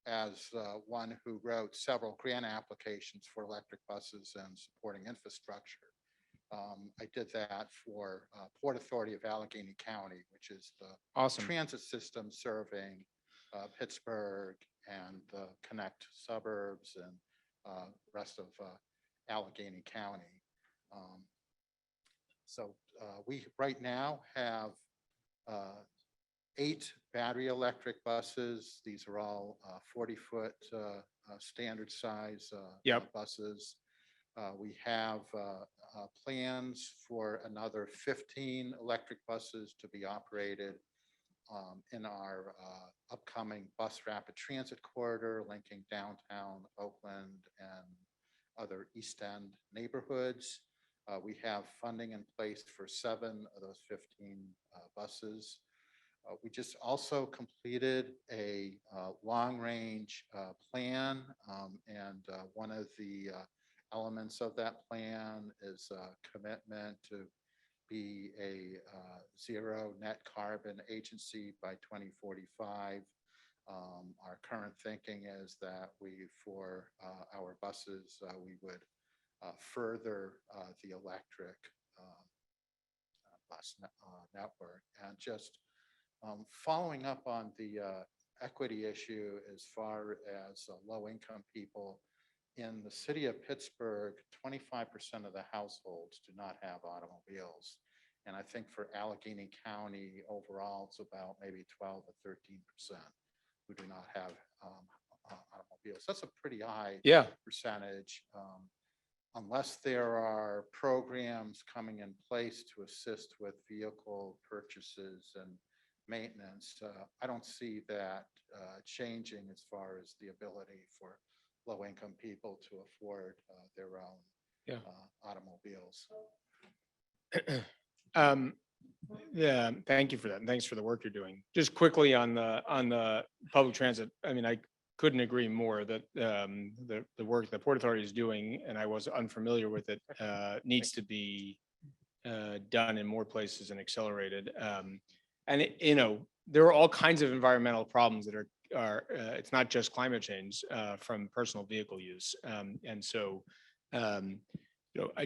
as one who wrote several grant applications for electric buses and supporting infrastructure. I did that for Port Authority of Allegheny County, which is the awesome transit system serving Pittsburgh and the Connect suburbs and rest of Allegheny County. So we right now have 8 battery electric buses. These are all 40-foot standard size buses. We have plans for another 15 electric buses to be operated in our upcoming bus rapid transit corridor linking downtown Oakland and other East End neighborhoods. We have funding in place for 7 of those 15 buses. We just also completed a long-range plan, and one of the elements of that plan is a commitment to be a zero net carbon agency by 2045. Our current thinking is that for our buses, we would further the electric bus network. And just following up on the equity issue as far as low-income people, in the city of Pittsburgh, 25% of the households do not have automobiles. And I think for Allegheny County overall, it's about maybe 12 or 13% who do not have automobiles. That's a pretty high percentage. Unless there are programs coming in place to assist with vehicle purchases and maintenance, I don't see that changing as far as the ability for low-income people to afford their own automobiles. Yeah, thank you for that. And thanks for the work you're doing. Just quickly on the public transit. I mean, I couldn't agree more that the work the Port Authority is doing, and I was unfamiliar with it, needs to be done in more places and accelerated. And there are all kinds of environmental problems that are it's not just climate change from personal vehicle use. And so, I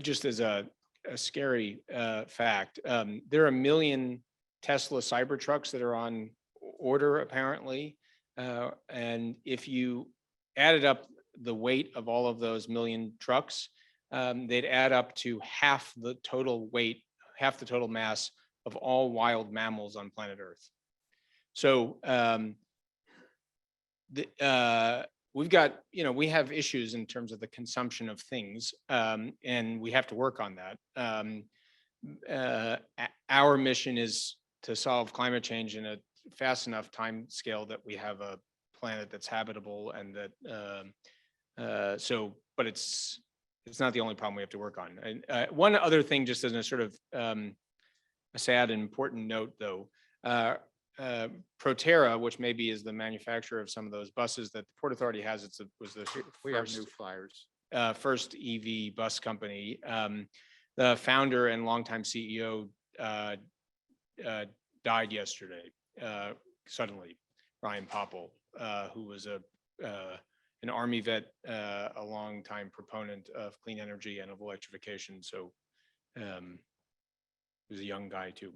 just as a scary fact, there are 1 million Tesla Cybertrucks that are on order apparently. And if you added up the weight of all of those 1 million trucks, they'd add up to half the total weight, half the total mass of all wild mammals on planet Earth. So we've got, we have issues in terms of the consumption of things, and we have to work on that. Our mission is to solve climate change in a fast enough time scale that we have a planet that's habitable, and that but it's not the only problem we have to work on. And one other thing, just as a sort of a sad and important note, though, Proterra, which maybe is the manufacturer of some of those buses that the Port Authority has, was the We have new flyers. first EV bus company. The founder and longtime CEO died yesterday suddenly. Ryan Popple, who was an Army vet, a longtime proponent of clean energy and of electrification. So he was a young guy too.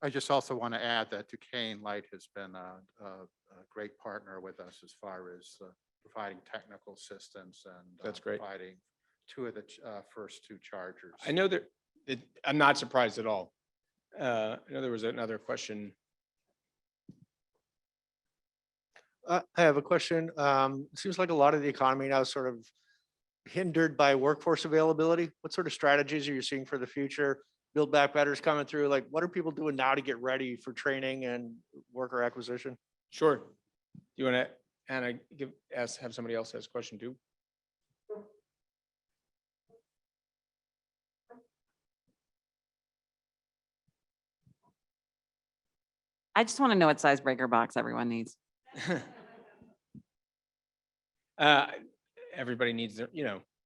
I just also want to add that Duquesne Light has been a great partner with us as far as providing technical assistance and That's great. Providing 2 of the first 2 chargers. I know that I'm not surprised at all. I know there was another question. I have a question. It seems like a lot of the economy now is sort of hindered by workforce availability. What sort of strategies are you seeing for the future? Build Back Better's coming through. Like, what are people doing now to get ready for training and worker acquisition? Sure. Do you want to, Anna, have somebody else ask a question too? I just want to know what size breaker box everyone needs. Everybody needs their,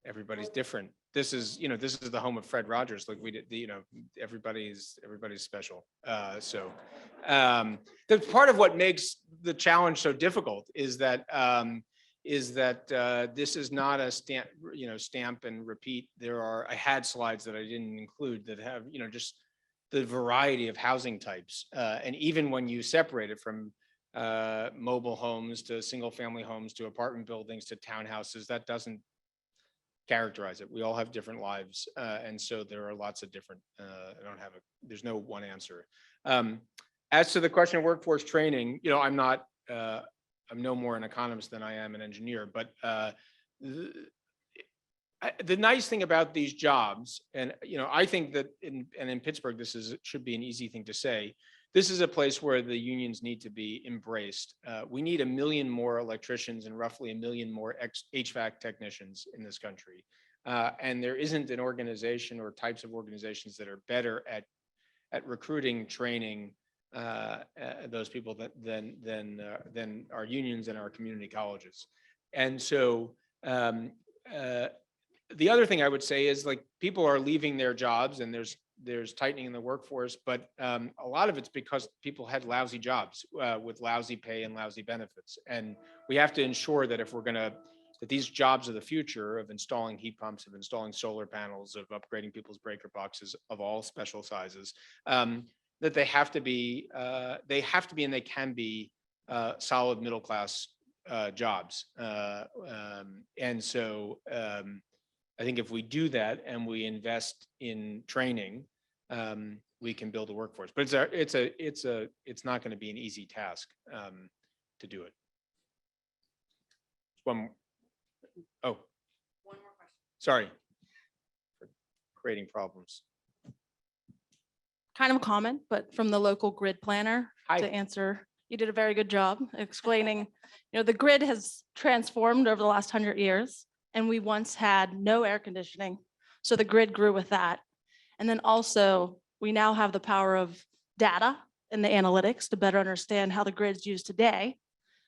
everybody's different. This is the home of Fred Rogers. Like we did, everybody's special. So the part of what makes the challenge so difficult is that this is not a stamp and repeat. I had slides that I didn't include that have, just the variety of housing types. And even when you separate it from mobile homes to single family homes to apartment buildings to townhouses, that doesn't characterize it. We all have different lives. And so there are lots of different, there's no one answer. As to the question of workforce training, I'm no more an economist than I am an engineer, but the nice thing about these jobs, and I think that in Pittsburgh, should be an easy thing to say, this is a place where the unions need to be embraced. We need 1 million more electricians and roughly 1 million more HVAC technicians in this country. And there isn't an organization or types of organizations that are better at recruiting, training those people than our unions and our community colleges. And so the other thing I would say is, like, people are leaving their jobs and there's tightening in the workforce, but a lot of it's because people had lousy jobs with lousy pay and lousy benefits. And we have to ensure that if we're gonna, that these jobs of the future of installing heat pumps, of installing solar panels, of upgrading people's breaker boxes of all special sizes, that they have to be and they can be solid middle class jobs. And so I think if we do that and we invest in training, we can build a workforce. But it's not going to be an easy task to do it. One more question. Sorry for creating problems. Kind of a comment, but from the local grid planner Hi. to answer. You did a very good job explaining, the grid has transformed over the last 100 years, and we once had no air conditioning. So the grid grew with that. And then also we now have the power of data and the analytics to better understand how the grid's used today.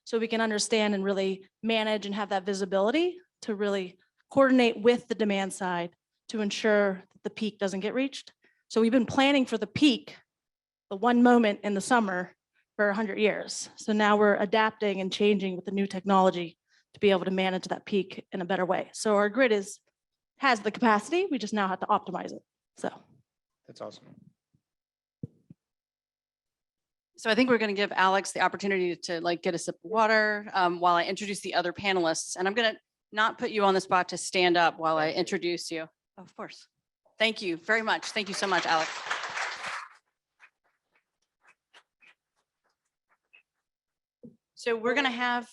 So we can understand and really manage and have that visibility to really coordinate with the demand side to ensure that the peak doesn't get reached. So we've been planning for the peak, the one moment in the summer, for 100 years. So now we're adapting and changing with the new technology to be able to manage that peak in a better way. So our grid has the capacity, we just now have to optimize it. So That's awesome. So I think we're going to give Alex the opportunity to get a sip of water while I introduce the other panelists. And I'm going to not put you on the spot to stand up while I introduce you. Of course. Thank you very much. Thank you so much, Alex. So we're going to have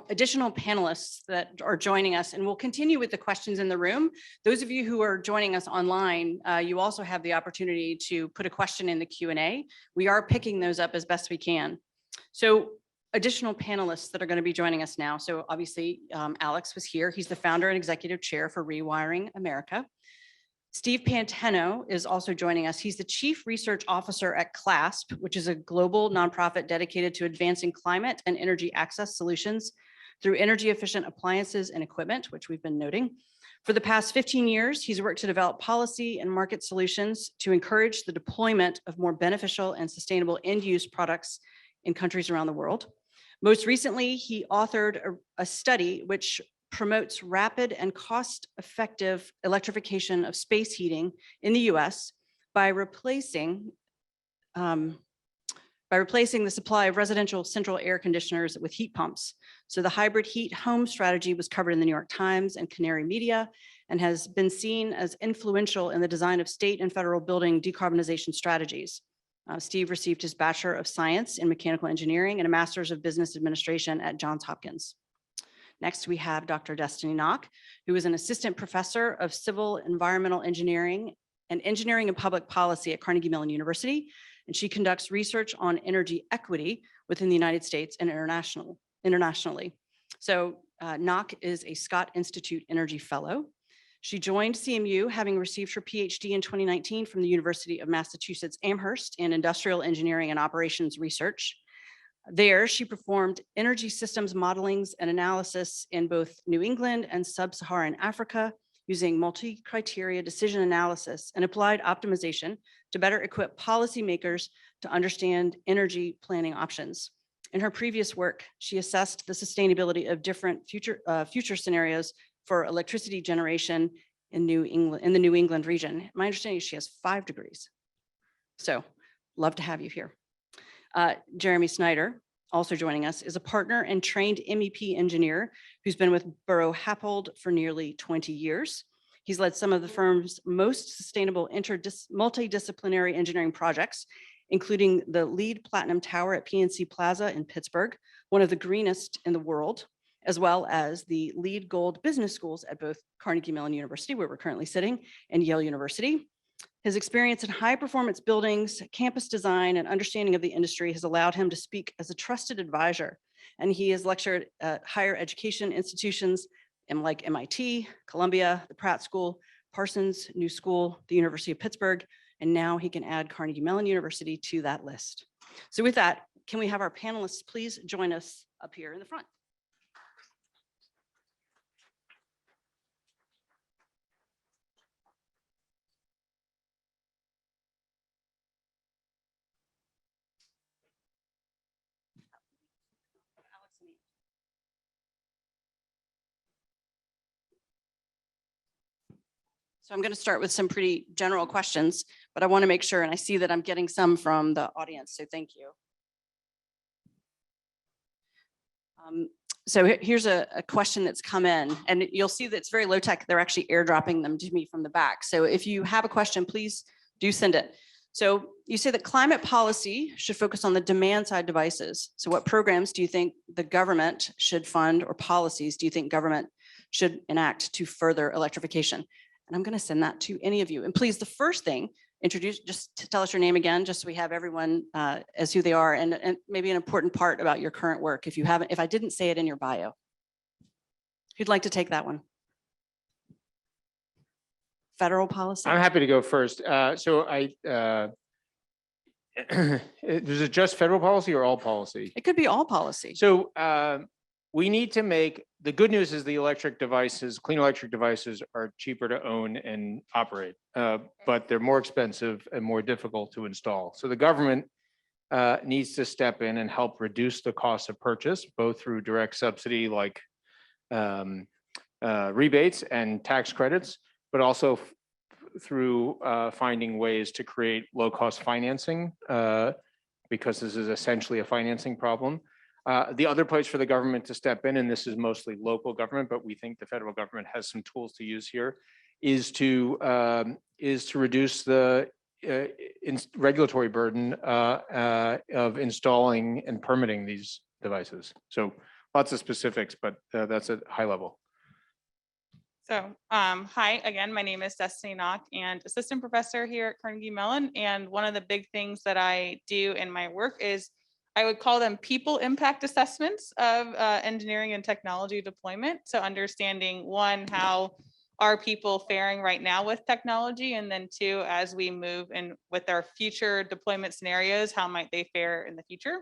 additional panelists that are joining us, and we'll continue with the questions in the room. Those of you who are joining us online, you also have the opportunity to put a question in the Q&A. We are picking those up as best we can. So additional panelists that are going to be joining us now. So obviously, Alex was here. He's the founder and executive chair for Rewiring America. Steve Panteno is also joining us. He's the Chief Research Officer at CLASP, which is a global nonprofit dedicated to advancing climate and energy access solutions through energy efficient appliances and equipment, which we've been noting. For the past 15 years, he's worked to develop policy and market solutions to encourage the deployment of more beneficial and sustainable end-use products in countries around the world. Most recently, he authored a study which promotes rapid and cost-effective electrification of space heating in the US by replacing the supply of residential central air conditioners with heat pumps. So the hybrid heat home strategy was covered in the New York Times and Canary Media and has been seen as influential in the design of state and federal building decarbonization strategies. Steve received his Bachelor of Science in Mechanical Engineering and a Master's of Business Administration at Johns Hopkins. Next, we have Dr. Destiny Knock, who is an assistant professor of civil environmental engineering and engineering and public policy at Carnegie Mellon University. And she conducts research on energy equity within the United States and internationally. So Knock is a Scott Institute Energy Fellow. She joined CMU, having received her PhD in 2019 from the University of Massachusetts Amherst in industrial engineering and operations research. There, she performed energy systems modelings and analysis in both New England and sub-Saharan Africa using multi-criteria decision analysis and applied optimization to better equip policymakers to understand energy planning options. In her previous work, she assessed the sustainability of different future scenarios for electricity generation in the New England region. My understanding is she has 5 degrees. So, love to have you here. Jeremy Snyder, also joining us, is a partner and trained MEP engineer who's been with Borough Happold for nearly 20 years. He's led some of the firm's most sustainable multidisciplinary engineering projects, including the LEED Platinum Tower at PNC Plaza in Pittsburgh, one of the greenest in the world, as well as the LEED Gold Business Schools at both Carnegie Mellon University, where we're currently sitting, and Yale University. His experience in high-performance buildings, campus design, and understanding of the industry has allowed him to speak as a trusted advisor. And he has lectured at higher education institutions like MIT, Columbia, the Pratt School, Parsons New School, the University of Pittsburgh, and now he can add Carnegie Mellon University to that list. So with that, can we have our panelists please join us up here in the front? So I'm going to start with some pretty general questions, but I want to make sure, and I see that I'm getting some from the audience, so thank you. So here's a question that's come in, and you'll see that it's very low tech. They're actually airdropping them to me from the back. So if you have a question, please do send it. So you say that climate policy should focus on the demand side devices. So what programs do you think the government should fund, or policies do you think government should enact to further electrification? And I'm going to send that to any of you. And please, the first thing, just to tell us your name again, just so we have everyone as who they are, and maybe an important part about your current work. If I didn't say it in your bio, who'd like to take that one? Federal policy? I'm happy to go first. Was it just federal policy or all policy? It could be all policy. So we need to make, the good news is the electric devices, clean electric devices are cheaper to own and operate, but they're more expensive and more difficult to install. So the government needs to step in and help reduce the cost of purchase, both through direct subsidy like rebates and tax credits, but also through finding ways to create low-cost financing, because this is essentially a financing problem. The other place for the government to step in, and this is mostly local government, but we think the federal government has some tools to use here, is to reduce the regulatory burden of installing and permitting these devices. So lots of specifics, but that's at high level. So hi again, my name is Destiny Knock and assistant professor here at Carnegie Mellon. And one of the big things that I do in my work is I would call them people impact assessments of engineering and technology deployment. So understanding, one, how are people faring right now with technology? And then two, as we move in with our future deployment scenarios, how might they fare in the future?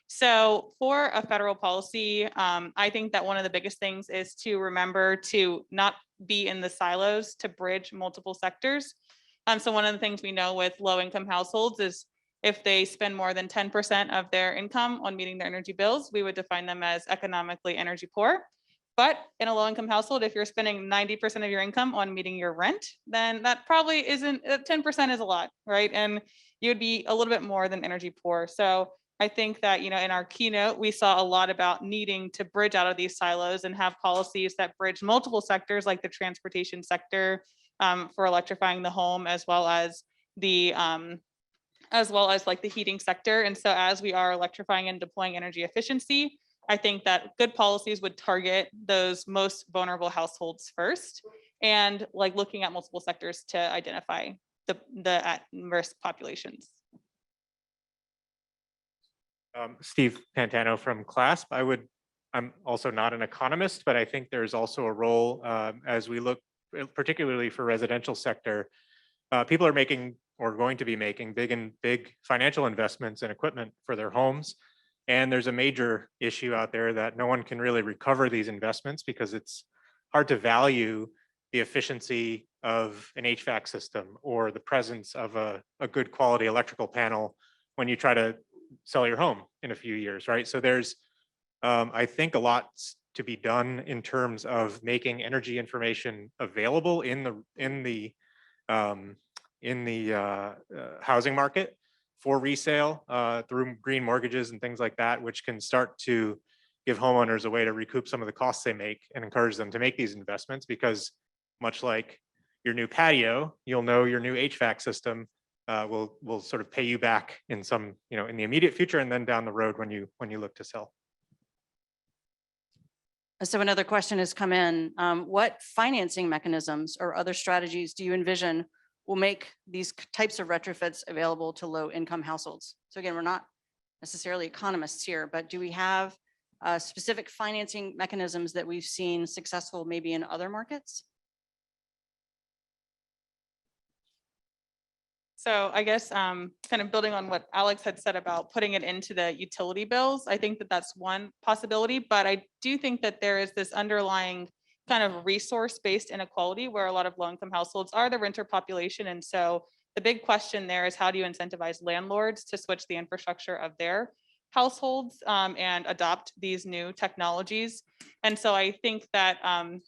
So for a federal policy, I think that one of the biggest things is to remember to not be in the silos, to bridge multiple sectors. So one of the things we know with low income households is if they spend more than 10% of their income on meeting their energy bills, we would define them as economically energy poor. But in a low income household, if you're spending 90% of your income on meeting your rent, then that probably isn't, 10% is a lot, right? And you'd be a little bit more than energy poor. So I think that, in our keynote, we saw a lot about needing to bridge out of these silos and have policies that bridge multiple sectors like the transportation sector for electrifying the home, as well as like the heating sector. And so as we are electrifying and deploying energy efficiency, I think that good policies would target those most vulnerable households first, and like looking at multiple sectors to identify the at-risk populations. Steve Pantano from CLASP. I'm also not an economist, but I think there's also a role as we look, particularly for residential sector, people are making or going to be making big financial investments in equipment for their homes. And there's a major issue out there that no one can really recover these investments because it's hard to value the efficiency of an HVAC system or the presence of a good quality electrical panel when you try to sell your home in a few years, right? So there's, I think, a lot to be done in terms of making energy information available in the housing market for resale through green mortgages and things like that, which can start to give homeowners a way to recoup some of the costs they make and encourage them to make these investments. Because much like your new patio, you'll know your new HVAC system will sort of pay you back in some, in the immediate future, and then down the road when you look to sell. So another question has come in. What financing mechanisms or other strategies do you envision will make these types of retrofits available to low income households? So again, we're not necessarily economists here, but do we have specific financing mechanisms that we've seen successful maybe in other markets? So I guess kind of building on what Alex had said about putting it into the utility bills, I think that that's one possibility, but I do think that there is this underlying kind of resource-based inequality where a lot of low-income households are the renter population. And so the big question there is, how do you incentivize landlords to switch the infrastructure of their households and adopt these new technologies? And so I think that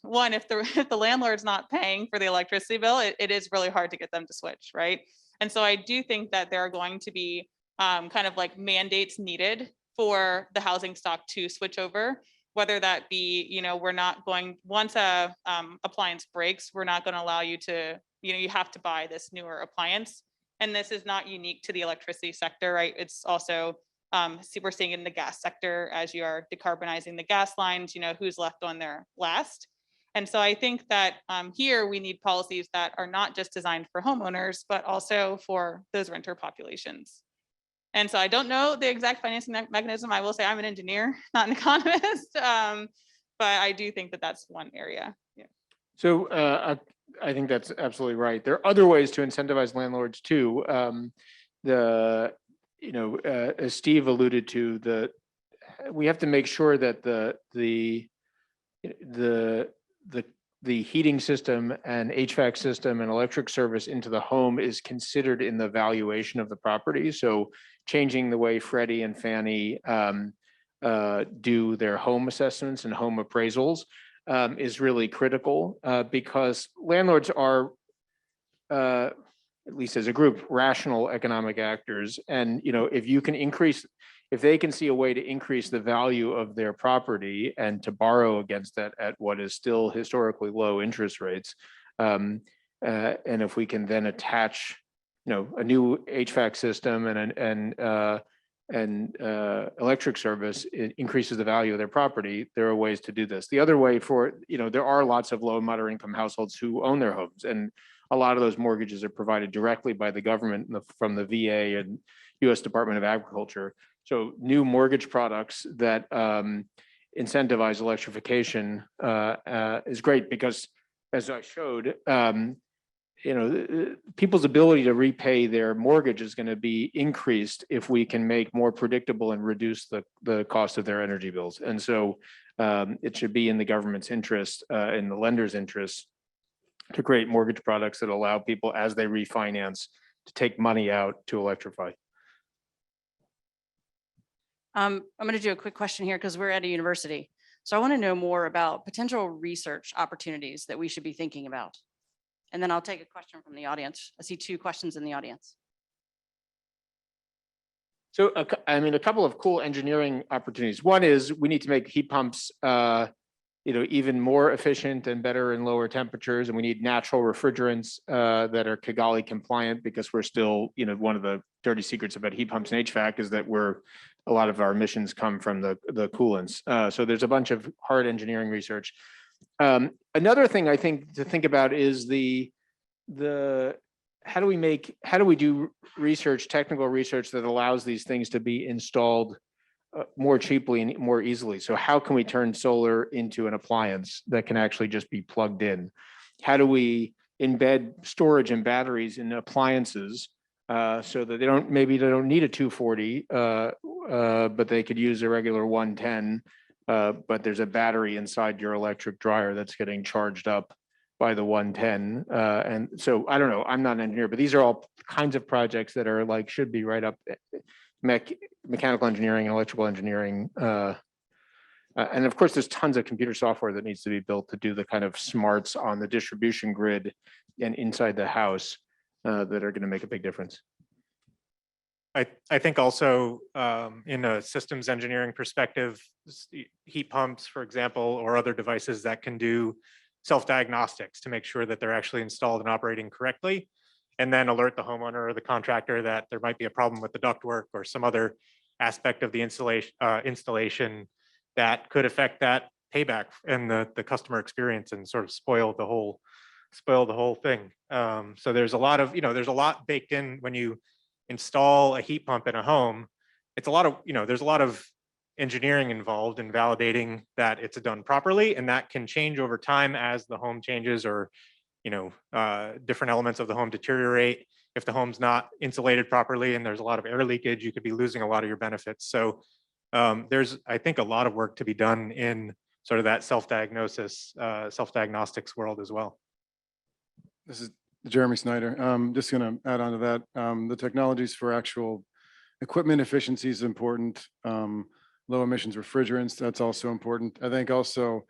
one, if the landlord's not paying for the electricity bill, it is really hard to get them to switch, right? And so I do think that there are going to be kind of like mandates needed for the housing stock to switch over, whether that be, you know, we're not going, once a appliance breaks, we're not going to allow you to, you know, you have to buy this newer appliance. And this is not unique to the electricity sector, right? It's also, we're seeing it in the gas sector as you are decarbonizing the gas lines, you know, who's left on there last. And so I think that here we need policies that are not just designed for homeowners, but also for those renter populations. And so I don't know the exact financing mechanism. I will say I'm an engineer, not an economist, but I do think that that's one area. Yeah. So I think that's absolutely right. There are other ways to incentivize landlords too. As Steve alluded to, we have to make sure that the heating system and HVAC system and electric service into the home is considered in the valuation of the property. So changing the way Freddie and Fannie do their home assessments and home appraisals is really critical because landlords are, at least as a group, rational economic actors. And, you know, if they can see a way to increase the value of their property and to borrow against that at what is still historically low interest rates, and if we can then attach, you know, a new HVAC system and electric service, it increases the value of their property. There are ways to do this. The other way there are lots of low and moderate income households who own their homes, and a lot of those mortgages are provided directly by the government from the VA and U.S. Department of Agriculture. So new mortgage products that incentivize electrification is great because, as I showed, people's ability to repay their mortgage is going to be increased if we can make more predictable and reduce the cost of their energy bills. And so it should be in the government's interest, in the lender's interest, to create mortgage products that allow people, as they refinance, to take money out to electrify. I'm going to do a quick question here because we're at a university. So I want to know more about potential research opportunities that we should be thinking about. And then I'll take a question from the audience. I see 2 questions in the audience. So, a couple of cool engineering opportunities. One is we need to make heat pumps, even more efficient and better in lower temperatures. And we need natural refrigerants that are Kigali compliant, because we're still, one of the dirty secrets about heat pumps and HVAC is that a lot of our emissions come from the coolants. So there's a bunch of hard engineering research. Another thing I think to think about is how do we do research, technical research that allows these things to be installed more cheaply and more easily? So how can we turn solar into an appliance that can actually just be plugged in? How do we embed storage and batteries in appliances so that they don't need a 240, but they could use a regular 110, but there's a battery inside your electric dryer that's getting charged up by the 110. And so I don't know, I'm not an engineer, but these are all kinds of projects that are should be right up mechanical engineering and electrical engineering. And of course, there's tons of computer software that needs to be built to do the kind of smarts on the distribution grid and inside the house that are going to make a big difference. I think also in a systems engineering perspective, heat pumps, for example, or other devices that can do self-diagnostics to make sure that they're actually installed and operating correctly, and then alert the homeowner or the contractor that there might be a problem with the ductwork or some other aspect of the installation that could affect that payback and the customer experience and sort of spoil the whole spoil the whole thing. So there's a lot of, there's a lot baked in when you install a heat pump in a home. It's a lot of, there's a lot of engineering involved in validating that it's done properly, and that can change over time as the home changes or, different elements of the home deteriorate. If the home's not insulated properly and there's a lot of air leakage, you could be losing a lot of your benefits. So there's, I think, a lot of work to be done in sort of that self-diagnostics world as well. This is Jeremy Snyder. Just going to add on to that. The technologies for actual equipment efficiency is important. Low emissions refrigerants, that's also important. I think also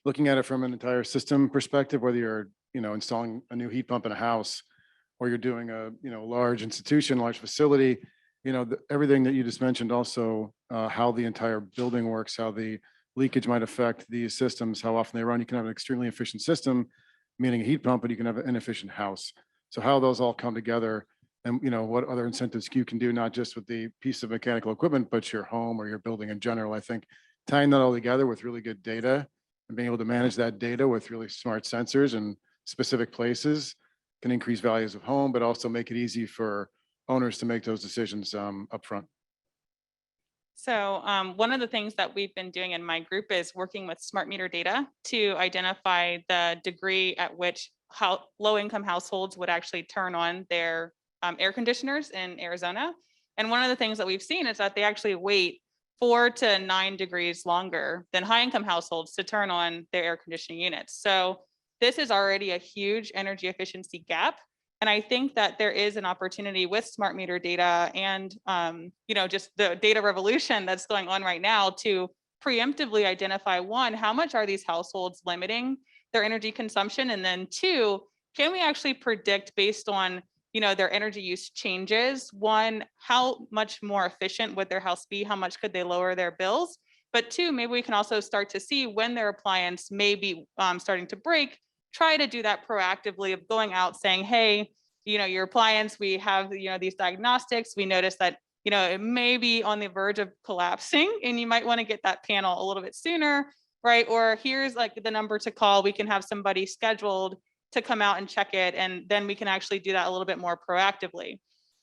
looking at it from an entire system perspective, whether you're, installing a new heat pump in a house or you're doing a, large institution, large facility, everything that you just mentioned, also how the entire building works, how the leakage might affect these systems, how often they run. You can have an extremely efficient system, meaning a heat pump, but you can have an inefficient house. So how those all come together and, what other incentives you can do, not just with the piece of mechanical equipment, but your home or your building in general. I think tying that all together with really good data and being able to manage that data with really smart sensors and specific places can increase values of home, but also make it easy for owners to make those decisions upfront. So one of the things that we've been doing in my group is working with smart meter data to identify the degree at which how low-income households would actually turn on their air conditioners in Arizona. And one of the things that we've seen is that they actually wait 4 to 9 degrees longer than high-income households to turn on their air conditioning units. So this is already a huge energy efficiency gap. And I think that there is an opportunity with smart meter data and, just the data revolution that's going on right now to preemptively identify, one, how much are these households limiting their energy consumption? And then 2, can we actually predict based on, their energy use changes, one, how much more efficient would their house be? How much could they lower their bills? But 2, maybe we can also start to see when their appliance may be starting to break, try to do that proactively of going out saying, hey, your appliance, we have, these diagnostics. We notice that, it may be on the verge of collapsing and you might want to get that panel a little bit sooner, right? Or here's like the number to call. We can have somebody scheduled to come out and check it. And then we can actually do that a little bit more proactively.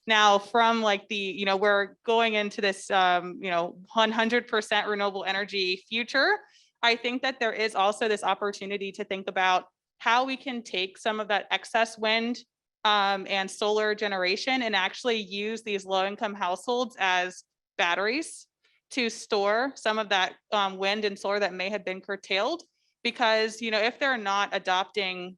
Now, from like the, we're going into this, 100% renewable energy future. I think that there is also this opportunity to think about how we can take some of that excess wind and solar generation and actually use these low-income households as batteries to store some of that wind and solar that may have been curtailed. Because if they're not adopting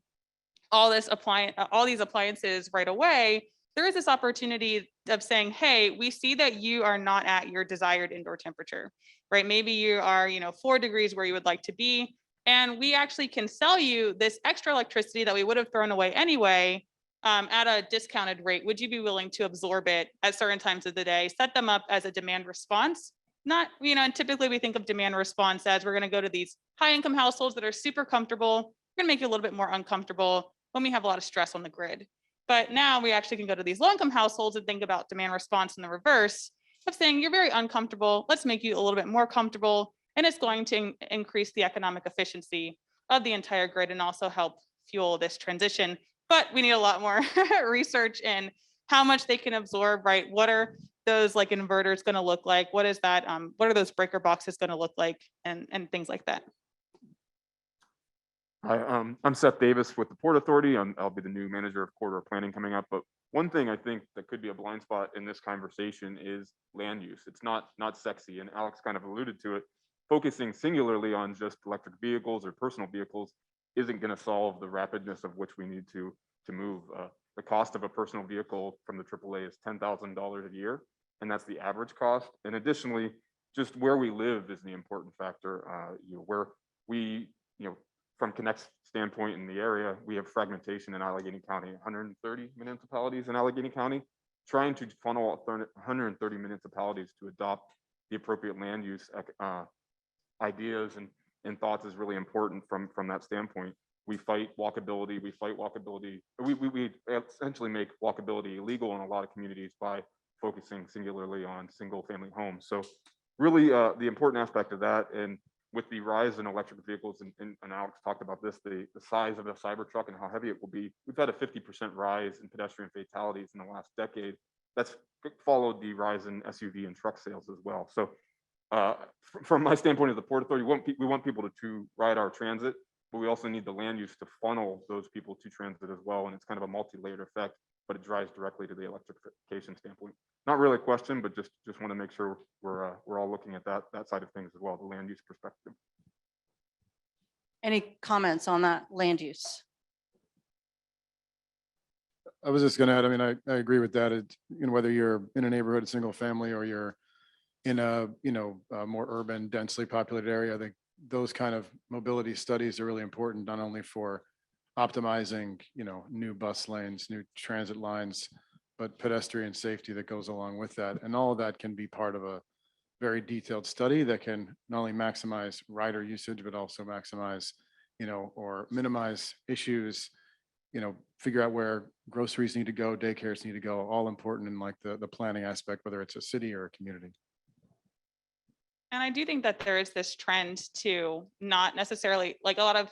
all these appliances right away, there is this opportunity of saying, hey, we see that you are not at your desired indoor temperature, right? Maybe you are 4 degrees where you would like to be. And we actually can sell you this extra electricity that we would have thrown away anyway at a discounted rate. Would you be willing to absorb it at certain times of the day, set them up as a demand response? Not, and typically we think of demand response as we're going to go to these high income households that are super comfortable. We're going to make you a little bit more uncomfortable when we have a lot of stress on the grid. But now we actually can go to these low income households and think about demand response in the reverse of saying, you're very uncomfortable. Let's make you a little bit more comfortable. And it's going to increase the economic efficiency of the entire grid and also help fuel this transition. But we need a lot more research in how much they can absorb, right? What are those like inverters going to look like? What is that? What are those breaker boxes going to look like? And things like that. Hi, I'm Seth Davis with the Port Authority. I'll be the new manager of corridor planning coming up. But one thing I think that could be a blind spot in this conversation is land use. It's not sexy, and Alex kind of alluded to it. Focusing singularly on just electric vehicles or personal vehicles isn't going to solve the rapidness of which we need to move. The cost of a personal vehicle from the AAA is $10,000 a year, and that's the average cost. And additionally, just where we live is the important factor. Where we, from Connect's standpoint in the area, we have fragmentation in Allegheny County, 130 municipalities in Allegheny County. Trying to funnel 130 municipalities to adopt the appropriate land use ideas and thoughts is really important from that standpoint. We fight walkability. We essentially make walkability illegal in a lot of communities by focusing singularly on single family homes. So really the important aspect of that, and with the rise in electric vehicles, and Alex talked about this, the size of a Cybertruck and how heavy it will be, we've had a 50% rise in pedestrian fatalities in the last decade. That's followed the rise in SUV and truck sales as well. So from my standpoint as the Port Authority, we want people to ride our transit, but we also need the land use to funnel those people to transit as well. And it's kind of a multi-layered effect, but it drives directly to the electrification standpoint. Not really a question, but just want to make sure we're all looking at that side of things as well, the land use perspective. Any comments on that land use? I was just going to add, I mean, I agree with that. It, you know, whether you're in a neighborhood, single family, or you're in a, you know, a more urban, densely populated area, I think those kind of mobility studies are really important, not only for optimizing, you know, new bus lanes, new transit lines, but pedestrian safety that goes along with that. And all of that can be part of a very detailed study that can not only maximize rider usage, but also maximize, you know, or minimize issues, you know, figure out where groceries need to go, daycares need to go, all important in like the planning aspect, whether it's a city or a community. And I do think that there is this trend to not necessarily, like a lot of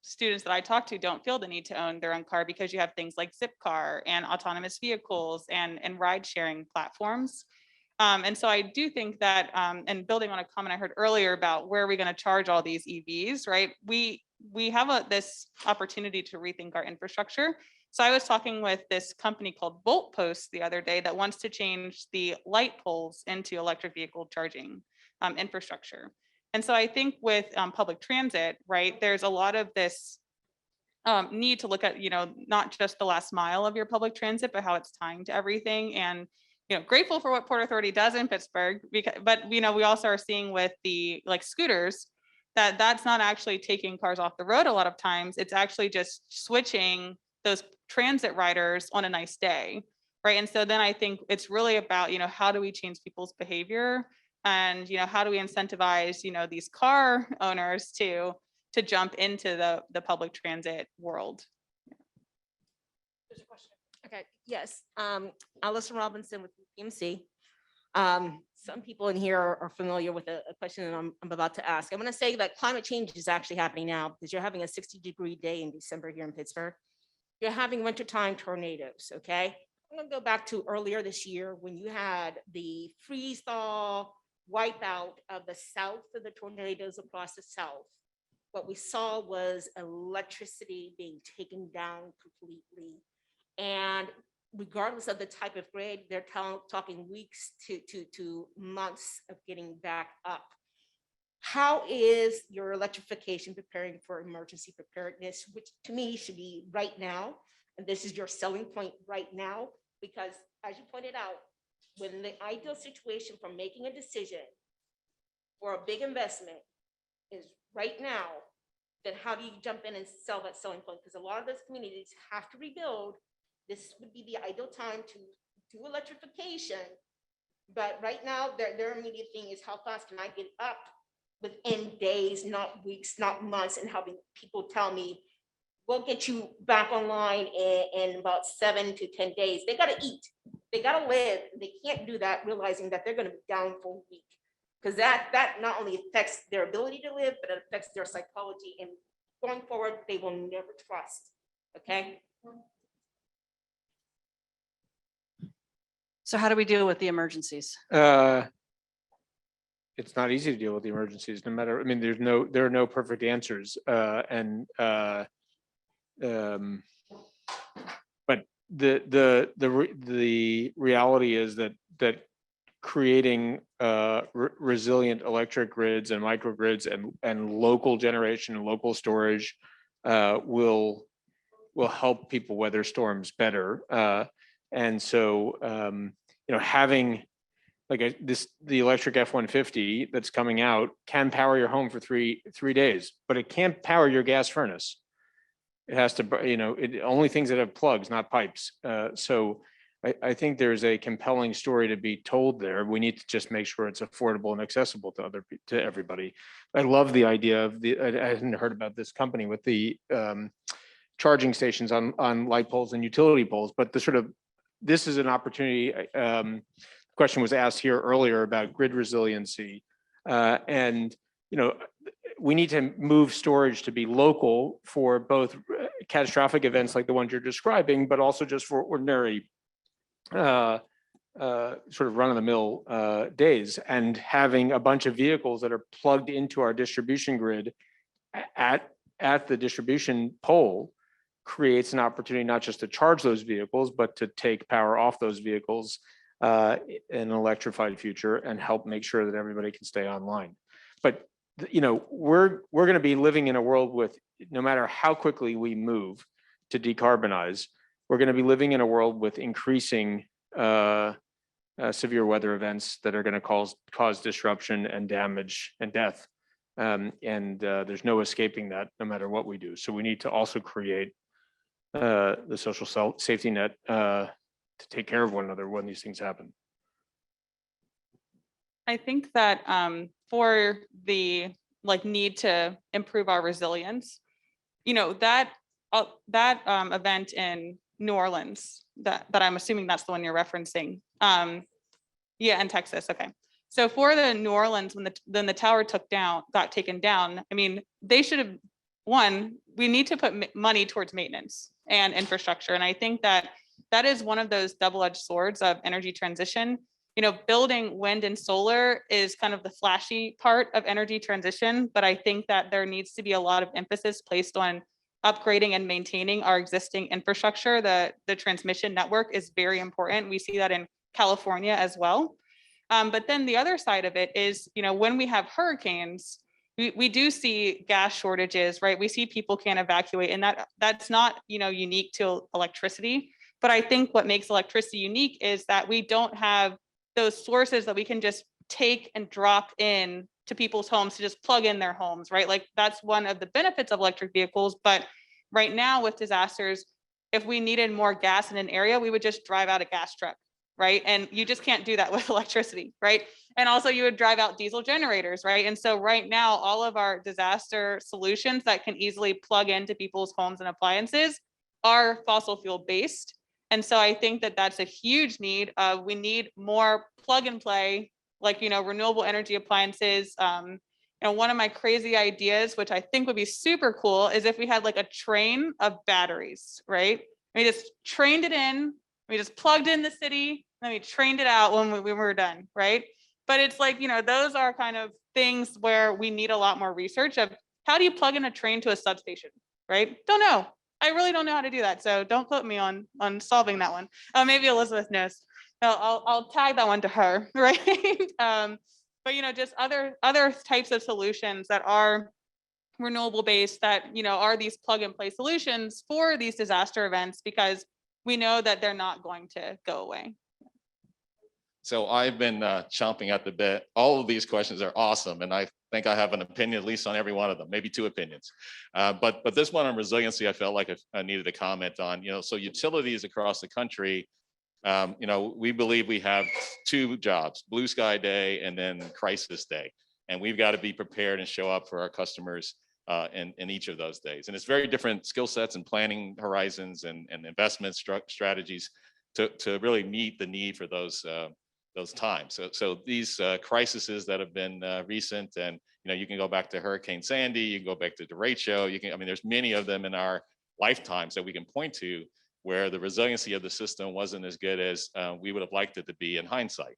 students that I talk to don't feel the need to own their own car because you have things like Zipcar and autonomous vehicles and ride sharing platforms. And so I do think that, and building on a comment I heard earlier about where are we going to charge all these EVs, right? We have this opportunity to rethink our infrastructure. So I was talking with this company called Volt Post the other day that wants to change the light poles into electric vehicle charging infrastructure. And so I think with public transit, right, there's a lot of this need to look at, you know, not just the last mile of your public transit, but how it's tying to everything. And, you know, grateful for what Port Authority does in Pittsburgh, but, you know, we also are seeing with the like scooters that that's not actually taking cars off the road a lot of times. It's actually just switching those transit riders on a nice day, right? And so then I think it's really about, you know, how do we change people's behavior? And, you know, how do we incentivize, you know, these car owners to jump into the public transit world? There's a question. Okay, yes. Allison Robinson with PMC. Some people in here are familiar with a question that I'm about to ask. I'm going to say that climate change is actually happening now because you're having a 60-degree day in December here in Pittsburgh. You're having wintertime tornadoes, okay? I'm going to go back to earlier this year when you had the freeze-thaw wipeout of the south of the tornadoes across the south. What we saw was electricity being taken down completely. And regardless of the type of grid, they're talking weeks to months of getting back up. How is your electrification preparing for emergency preparedness, which to me should be right now? And this is your selling point right now, because as you pointed out, when the ideal situation for making a decision for a big investment is right now, then how do you jump in and sell that selling point? Because a lot of those communities have to rebuild. This would be the ideal time to do electrification. But right now, their immediate thing is how fast can I get up within days, not weeks, not months, and having people tell me, we'll get you back online in about 7 to 10 days. They got to eat. They got to live. They can't do that realizing that they're going to be down for a week. Because that not only affects their ability to live, but it affects their psychology. And going forward, they will never trust. Okay. So how do we deal with the emergencies? It's not easy to deal with the emergencies, no matter, I mean, there are no perfect answers. But the reality is that creating resilient electric grids and microgrids and local generation and local storage will help people weather storms better. And so, you know, having like the electric F-150 that's coming out can power your home for three days, but it can't power your gas furnace. It has to, you know, only things that have plugs, not pipes. So I think there's a compelling story to be told there. We need to just make sure it's affordable and accessible to everybody. I love the idea of I hadn't heard about this company with the charging stations on light poles and utility poles, but this is an opportunity. Question was asked here earlier about grid resiliency, and you know, we need to move storage to be local for both catastrophic events like the ones you're describing, but also just for ordinary sort of run-of-the-mill days. And having a bunch of vehicles that are plugged into our distribution grid at the distribution pole creates an opportunity not just to charge those vehicles, but to take power off those vehicles in an electrified future and help make sure that everybody can stay online. But you know, we're going to be living in a world with, no matter how quickly we move to decarbonize, we're going to be living in a world with increasing severe weather events that are going to cause disruption and damage and death. There's no escaping that, no matter what we do. So we need to also create the social safety net to take care of one another when these things happen. I think that for the need to improve our resilience, you know, that event in New Orleans, that I'm assuming that's the one you're referencing. Yeah, in Texas. Okay. So for the New Orleans, when the tower got taken down, I mean, they should have, we need to put money towards maintenance and infrastructure. And I think that is one of those double-edged swords of energy transition. You know, building wind and solar is kind of the flashy part of energy transition, but I think that there needs to be a lot of emphasis placed on upgrading and maintaining our existing infrastructure. The transmission network is very important. We see that in California as well. But then the other side of it is, you know, when we have hurricanes, we do see gas shortages, right? We see people can't evacuate, and that's not, you know, unique to electricity. But I think what makes electricity unique is that we don't have those sources that we can just take and drop in to people's homes to just plug in their homes, right? Like that's one of the benefits of electric vehicles. But right now with disasters, if we needed more gas in an area, we would just drive out a gas truck, right? And you just can't do that with electricity, right? And also you would drive out diesel generators, right? And so right now, all of our disaster solutions that can easily plug into people's homes and appliances are fossil fuel based. And so I think that that's a huge need. We need more plug and play, like, you know, renewable energy appliances. You know, one of my crazy ideas, which I think would be super cool, is if we had like a train of batteries, right? We just trained it in, we just plugged in the city, and we trained it out when we were done, right? But it's like, you know, those are kind of things where we need a lot more research of how do you plug in a train to a substation, right? Don't know. I really don't know how to do that. So don't quote me on solving that one. Maybe Elizabeth knows. No, I'll tag that one to her, right? But you know, just other types of solutions that are renewable based, that, you know, are these plug and play solutions for these disaster events, because we know that they're not going to go away. So I've been chomping at the bit. All of these questions are awesome, and I think I have an opinion at least on every one of them, maybe two opinions. But this one on resiliency, I felt like I needed to comment on. You know, so utilities across the country, you know, we believe we have two jobs: blue sky day and then crisis day, and we've got to be prepared and show up for our customers in each of those days. And it's very different skill sets and planning horizons and investment strategies to really meet the need for those times. So these crises that have been recent, and you know, you can go back to Hurricane Sandy, you can go back to derecho, I mean, there's many of them in our lifetimes that we can point to where the resiliency of the system wasn't as good as we would have liked it to be in hindsight.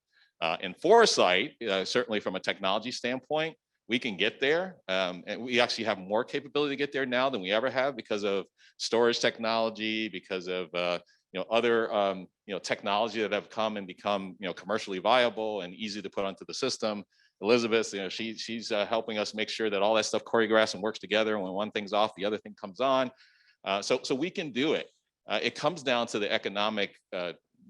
In foresight, certainly from a technology standpoint, we can get there, and we actually have more capability to get there now than we ever have because of storage technology, because of you know, other you know, technology that have come and become, you know, commercially viable and easy to put onto the system. Elizabeth, you know, she's helping us make sure that all that stuff choreographs and works together. And when one thing's off, the other thing comes on. So we can do it. It comes down to the economic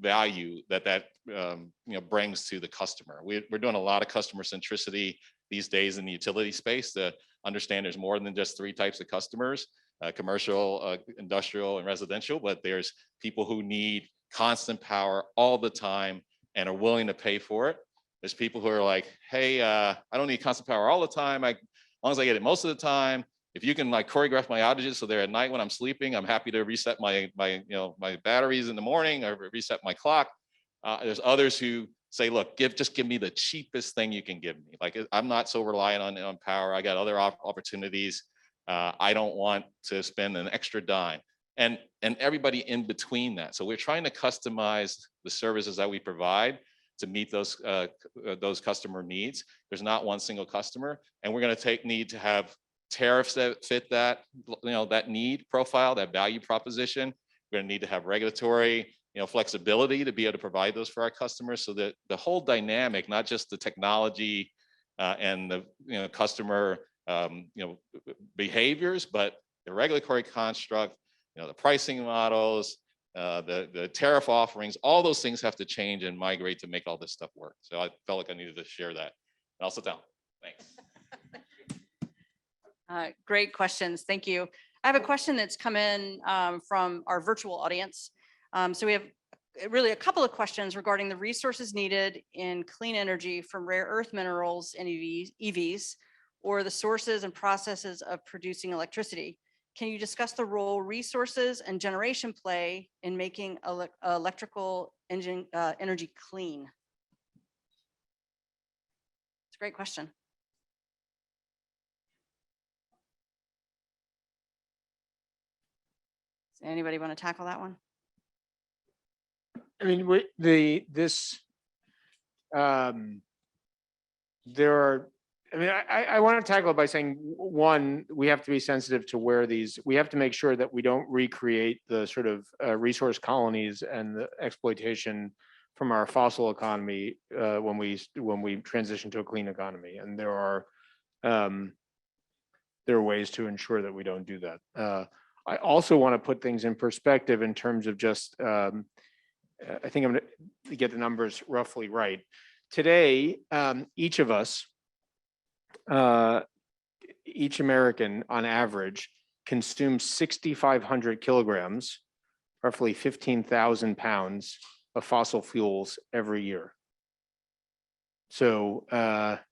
value that you know, brings to the customer. We're doing a lot of customer centricity these days in the utility space to understand there's more than just three types of customers. Commercial, industrial, and residential, but there's people who need constant power all the time and are willing to pay for it. There's people who are like, hey, I don't need constant power all the time. As long as I get it most of the time. If you can like choreograph my outages so they're at night when I'm sleeping, I'm happy to reset my batteries in the morning or reset my clock. There's others who say, look, just give me the cheapest thing you can give me. Like, I'm not so reliant on power. I got other opportunities. I don't want to spend an extra dime. And everybody in between that. So we're trying to customize the services that we provide to meet those customer needs. There's not one single customer, and we're going to need to have tariffs that fit that, that need profile, that value proposition. We're going to need to have regulatory, flexibility to be able to provide those for our customers, so that the whole dynamic, not just the technology and the customer behaviors, but the regulatory construct, the pricing models, the tariff offerings, all those things have to change and migrate to make all this stuff work. So I felt like I needed to share that. And I'll sit down. Thanks. Great questions. Thank you. I have a question that's come in from our virtual audience. So we have really a couple of questions regarding the resources needed in clean energy from rare earth minerals and EVs, or the sources and processes of producing electricity. Can you discuss the role resources and generation play in making electrical energy clean? It's a great question. Does anybody want to tackle that one? I mean, I want to tackle it by saying, one, we have to be sensitive to where we have to make sure that we don't recreate the sort of resource colonies and the exploitation from our fossil economy when we transition to a clean economy. And there are ways to ensure that we don't do that. I also want to put things in perspective in terms of just, I think I'm going to get the numbers roughly right. Today, each of us, each American on average consumes 6,500 kilograms, roughly 15,000 pounds of fossil fuels every year. So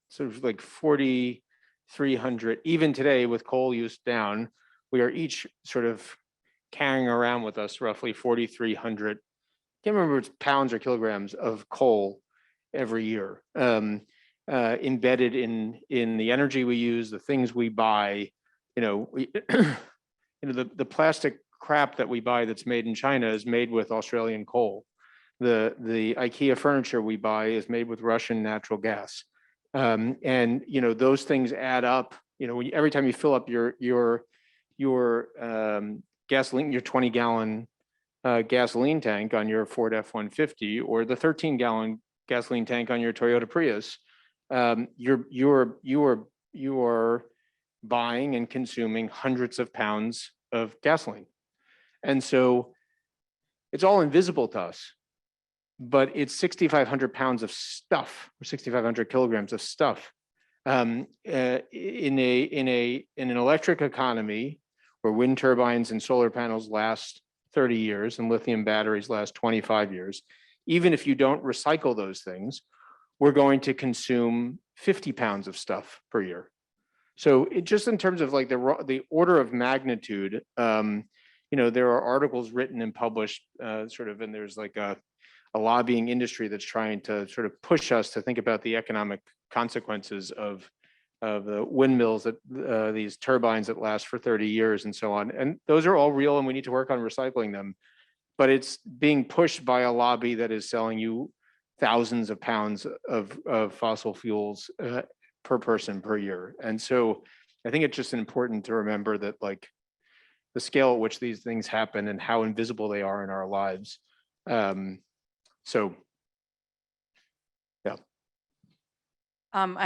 sort of like 4,300, even today with coal use down, we are each sort of carrying around with us roughly 4,300, can't remember if it's pounds or kilograms of coal every year, embedded in the energy we use, the things we buy. The plastic crap that we buy that's made in China is made with Australian coal. The IKEA furniture we buy is made with Russian natural gas. And those things add up. Every time you fill up your gasoline, your 20-gallon gasoline tank on your Ford F-150, or the 13-gallon gasoline tank on your Toyota Prius, you are buying and consuming hundreds of pounds of gasoline. And so it's all invisible to us, but it's 6,500 pounds of stuff, or 6,500 kilograms of stuff. In an electric economy where wind turbines and solar panels last 30 years and lithium batteries last 25 years, even if you don't recycle those things, we're going to consume 50 pounds of stuff per year. So just in terms of like the order of magnitude, there are articles written and published and there's like a lobbying industry that's trying to sort of push us to think about the economic consequences of the windmills, that these turbines that last for 30 years and so on. And those are all real, and we need to work on recycling them. But it's being pushed by a lobby that is selling you thousands of pounds of fossil fuels per person per year. And so I think it's just important to remember that, like, the scale at which these things happen and how invisible they are in our lives. I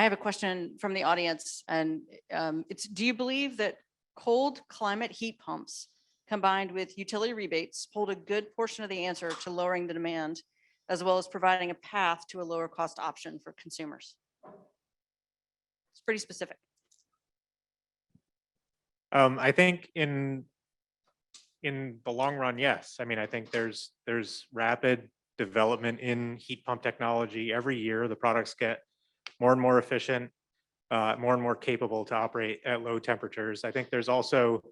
have a question from the audience, and it's, do you believe that cold climate heat pumps combined with utility rebates hold a good portion of the answer to lowering the demand, as well as providing a path to a lower cost option for consumers? It's pretty specific. I think in the long run, yes. I mean, I think there's rapid development in heat pump technology. Every year, the products get more and more efficient, more and more capable to operate at low temperatures. I think there's also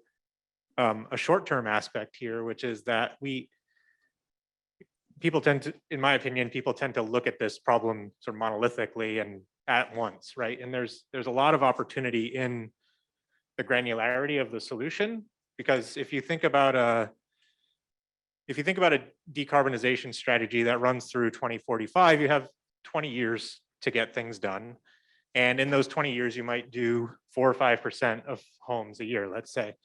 a short-term aspect here, which is that people tend to, in my opinion, people tend to look at this problem sort of monolithically and at once, right? And there's a lot of opportunity in the granularity of the solution, because if you think about a decarbonization strategy that runs through 2045, you have 20 years to get things done. And in those 20 years, you might do 4 or 5% of homes a year, let's say.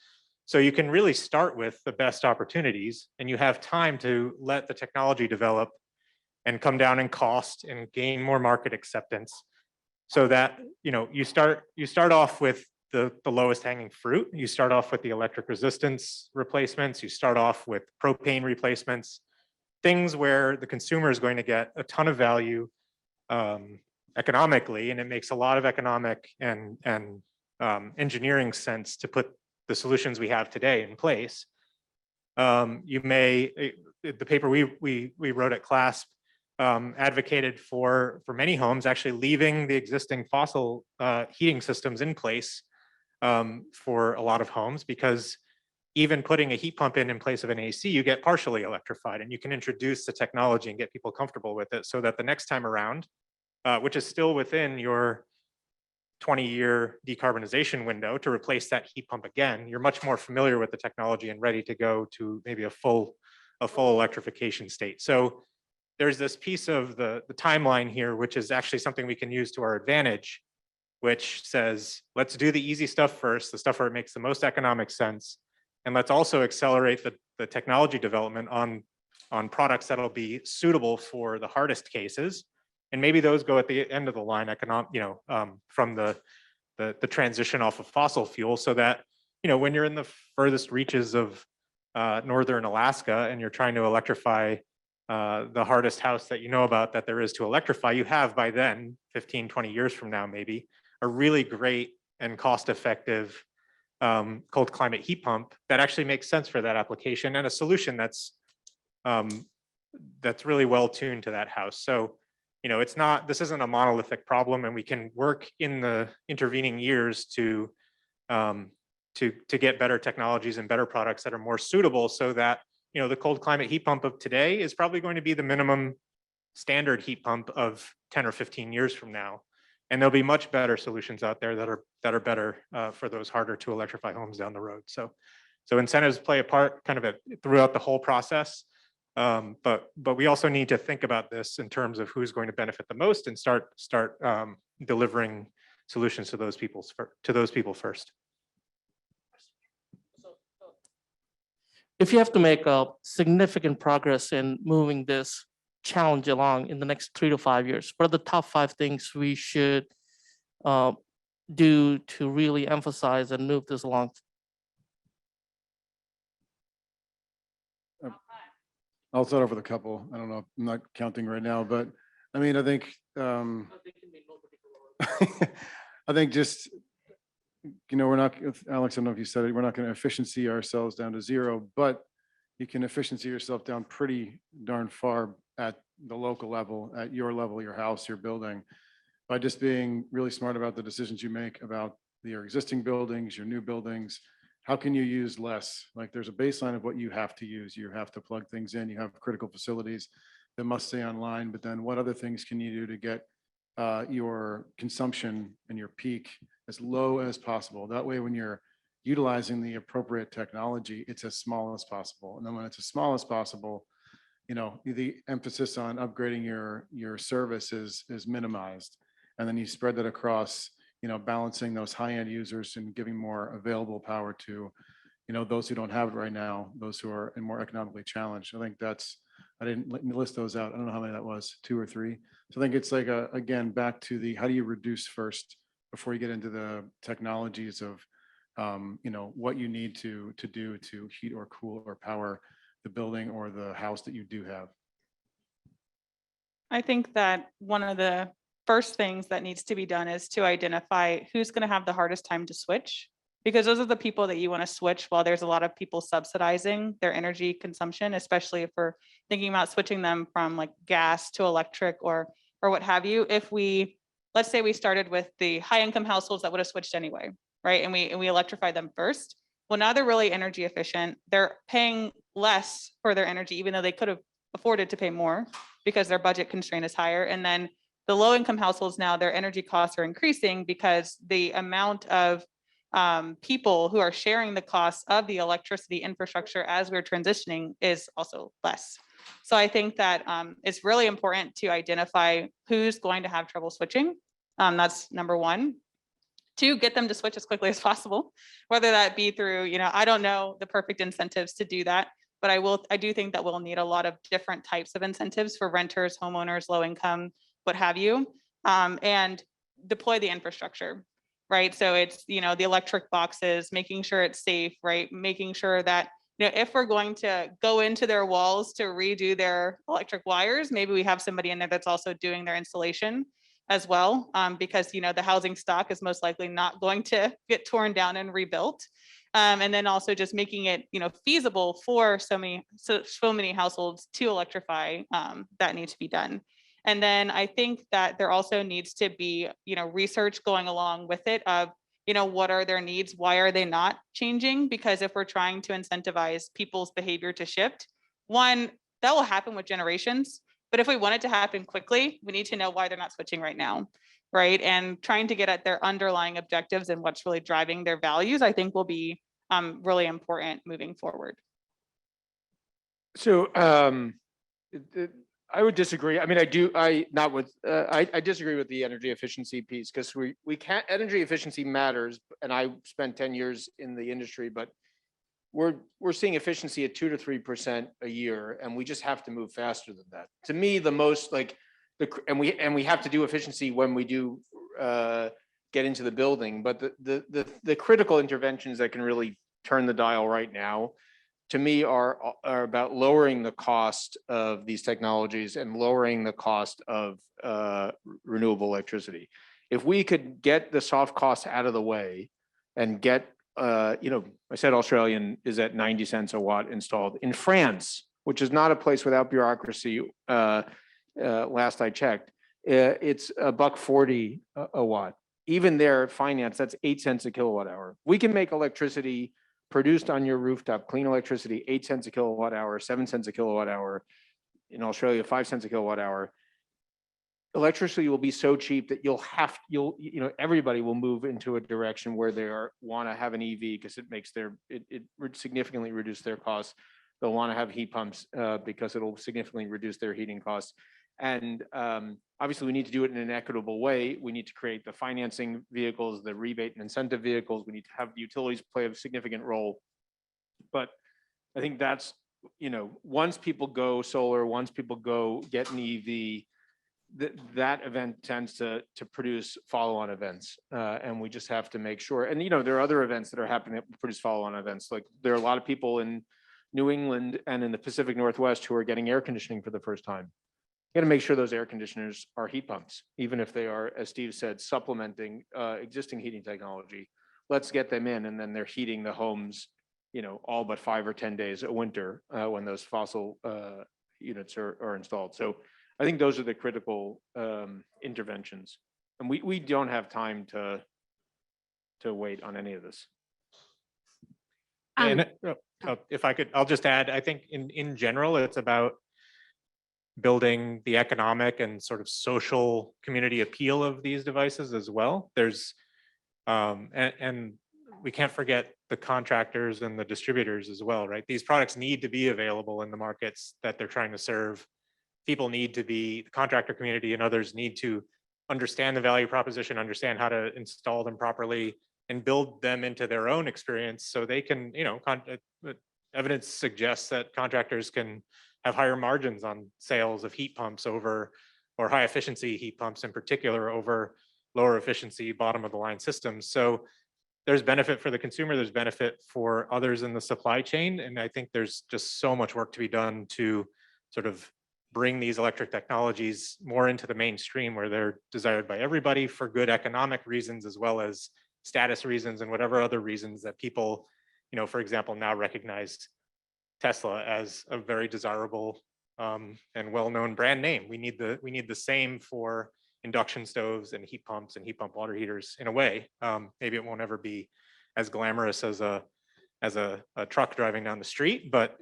So you can really start with the best opportunities, and you have time to let the technology develop and come down in cost and gain more market acceptance, so that you start off with the lowest hanging fruit. You start off with the electric resistance replacements. You start off with propane replacements, things where the consumer is going to get a ton of value economically, and it makes a lot of economic and engineering sense to put the solutions we have today in place. The paper we wrote at CLASP advocated for many homes actually leaving the existing fossil heating systems in place for a lot of homes, because even putting a heat pump in place of an AC, you get partially electrified, and you can introduce the technology and get people comfortable with it, so that the next time around, which is still within your 20-year decarbonization window to replace that heat pump again, you're much more familiar with the technology and ready to go to maybe a full electrification state. So there's this piece of the timeline here, which is actually something we can use to our advantage, which says, let's do the easy stuff first, the stuff where it makes the most economic sense. And let's also accelerate the technology development on products that'll be suitable for the hardest cases. And maybe those go at the end of the line, from the transition off of fossil fuel, so that, when you're in the furthest reaches of northern Alaska and you're trying to electrify the hardest house that you know about that there is to electrify, you have by then, 15, 20 years from now, maybe, a really great and cost-effective cold climate heat pump that actually makes sense for that application, and a solution that's really well tuned to that house. So, this isn't a monolithic problem, and we can work in the intervening years to get better technologies and better products that are more suitable, so that the cold climate heat pump of today is probably going to be the minimum standard heat pump of 10 or 15 years from now. And there'll be much better solutions out there that are better for those harder to electrify homes down the road. So incentives play a part kind of throughout the whole process. But we also need to think about this in terms of who's going to benefit the most, and start delivering solutions to those people first. If you have to make a significant progress in moving this challenge along in the next 3 to 5 years, what are the top 5 things we should do to really emphasize and move this along? I'll start off with a couple. I don't know, I'm not counting right now, but I mean, I think I think just, we're not, Alex, I don't know if you said it, we're not going to efficiency ourselves down to 0, but you can efficiency yourself down pretty darn far at the local level, at your level, your house, your building, by just being really smart about the decisions you make about your existing buildings, your new buildings. How can you use less? Like, there's a baseline of what you have to use. You have to plug things in. You have critical facilities that must stay online, but then what other things can you do to get your consumption and your peak as low as possible? That way, when you're utilizing the appropriate technology, it's as small as possible. And then when it's as small as possible, the emphasis on upgrading your service is minimized. And then you spread that across, balancing those high-end users and giving more available power to, those who don't have it right now, those who are more economically challenged. I think I didn't list those out. I don't know how many that was, 2 or 3. So I think it's like, again, back to how do you reduce first before you get into the technologies of, what you need to do to heat or cool or power the building or the house that you do have. I think that one of the first things that needs to be done is to identify who's going to have the hardest time to switch, because those are the people that you want to switch while there's a lot of people subsidizing their energy consumption, especially if we're thinking about switching them from like gas to electric or what have you. Let's say we started with the high income households that would have switched anyway, right? And we electrified them first. Well, now they're really energy efficient. They're paying less for their energy, even though they could have afforded to pay more because their budget constraint is higher. And then the low income households now, their energy costs are increasing because the amount of people who are sharing the costs of the electricity infrastructure as we're transitioning is also less. So I think that it's really important to identify who's going to have trouble switching. That's number one. Two, get them to switch as quickly as possible, whether that be through, I don't know the perfect incentives to do that, but I do think that we'll need a lot of different types of incentives for renters, homeowners, low income, what have you, and deploy the infrastructure, right? So it's, the electric boxes, making sure it's safe, right? Making sure that, if we're going to go into their walls to redo their electric wires, maybe we have somebody in there that's also doing their installation as well, because, the housing stock is most likely not going to get torn down and rebuilt. And then also just making it, feasible for so many households to electrify, that need to be done. And then I think that there also needs to be, research going along with it of, what are their needs? Why are they not changing? Because if we're trying to incentivize people's behavior to shift, one, that will happen with generations. But if we want it to happen quickly, we need to know why they're not switching right now, right? And trying to get at their underlying objectives and what's really driving their values, I think will be really important moving forward. So I would disagree. I mean, I disagree with the energy efficiency piece because we can't, energy efficiency matters. And I spent 10 years in the industry, but we're seeing efficiency at 2 to 3% a year, and we just have to move faster than that. To me, the most and we have to do efficiency when we do get into the building. But the critical interventions that can really turn the dial right now, to me, are about lowering the cost of these technologies and lowering the cost of renewable electricity. If we could get the soft costs out of the way and get, I said Australian is at 90 cents a watt installed. In France, which is not a place without bureaucracy, last I checked, it's $1.40 a watt. Even there, finance, that's 8 cents a kilowatt hour. We can make electricity produced on your rooftop, clean electricity, 8 cents a kilowatt hour, 7 cents a kilowatt hour. In Australia, 5 cents a kilowatt hour. Electricity will be so cheap that everybody will move into a direction where they want to have an EV because it makes it significantly reduce their costs. They'll want to have heat pumps because it'll significantly reduce their heating costs. And obviously we need to do it in an equitable way. We need to create the financing vehicles, the rebate and incentive vehicles. We need to have the utilities play a significant role. But I think that's, once people go solar, once people go get an EV, that event tends to produce follow-on events. And we just have to make sure. And, there are other events that are happening that produce follow-on events. Like there are a lot of people in New England and in the Pacific Northwest who are getting air conditioning for the first time. You got to make sure those air conditioners are heat pumps, even if they are, as Steve said, supplementing existing heating technology. Let's get them in, and then they're heating the homes, all but 5 or 10 days a winter when those fossil units are installed. So I think those are the critical interventions, and we don't have time to wait on any of this. And if I could, I'll just add, I think in general, it's about building the economic and sort of social community appeal of these devices as well. There's, and we can't forget the contractors and the distributors as well, right? These products need to be available in the markets that they're trying to serve. People need to be, the contractor community and others need to understand the value proposition, understand how to install them properly, and build them into their own experience so they can, evidence suggests that contractors can have higher margins on sales of heat pumps or high efficiency heat pumps in particular over lower efficiency bottom of the line systems. So there's benefit for the consumer, there's benefit for others in the supply chain. And I think there's just so much work to be done to sort of bring these electric technologies more into the mainstream where they're desired by everybody for good economic reasons, as well as status reasons and whatever other reasons that people, for example, now recognize Tesla as a very desirable and well-known brand name. We need the same for induction stoves and heat pumps and heat pump water heaters in a way. Maybe it won't ever be as glamorous as a truck driving down the street, but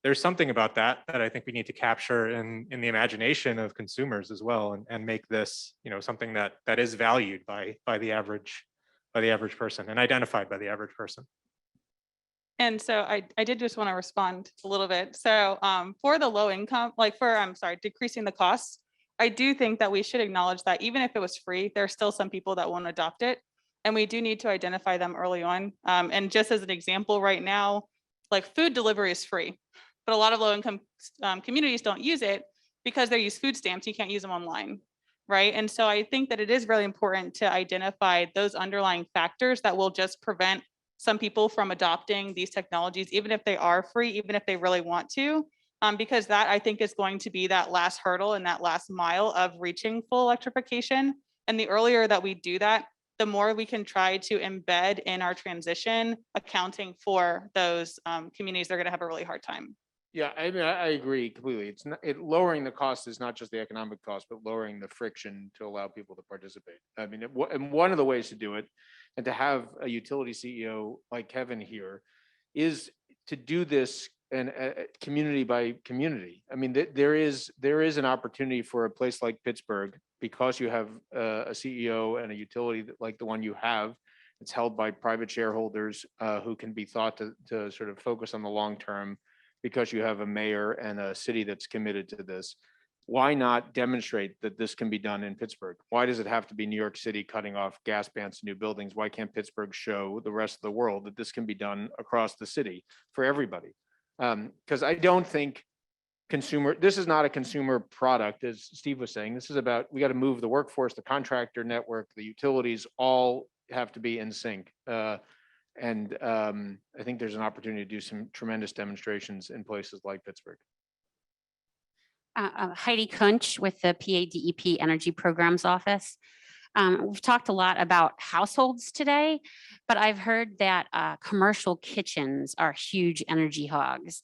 there's something about that I think we need to capture in the imagination of consumers as well, and make this, something that is valued by the average person and identified by the average person. And so I did just want to respond a little bit. So for the low income, decreasing the costs, I do think that we should acknowledge that even if it was free, there are still some people that won't adopt it. And we do need to identify them early on. And just as an example, right now, like food delivery is free, but a lot of low income communities don't use it because they use food stamps. You can't use them online, right? And so I think that it is really important to identify those underlying factors that will just prevent some people from adopting these technologies, even if they are free, even if they really want to, because that I think is going to be that last hurdle and that last mile of reaching full electrification. And the earlier that we do that, the more we can try to embed in our transition, accounting for those communities, they're going to have a really hard time. Yeah, I mean, I agree completely. It's not, lowering the cost is not just the economic cost, but lowering the friction to allow people to participate. I mean, and one of the ways to do it, and to have a utility CEO like Kevin here, is to do this and community by community. I mean, there is an opportunity for a place like Pittsburgh, because you have a CEO and a utility like the one you have. It's held by private shareholders who can be thought to sort of focus on the long term, because you have a mayor and a city that's committed to this. Why not demonstrate that this can be done in Pittsburgh? Why does it have to be New York City cutting off gas bans to new buildings? Why can't Pittsburgh show the rest of the world that this can be done across the city for everybody? Because I don't think this is not a consumer product, as Steve was saying. This is about, we got to move the workforce, the contractor network, the utilities all have to be in sync. And I think there's an opportunity to do some tremendous demonstrations in places like Pittsburgh. Heidi Kunch with the PADEP Energy Programs Office. We've talked a lot about households today, but I've heard that commercial kitchens are huge energy hogs.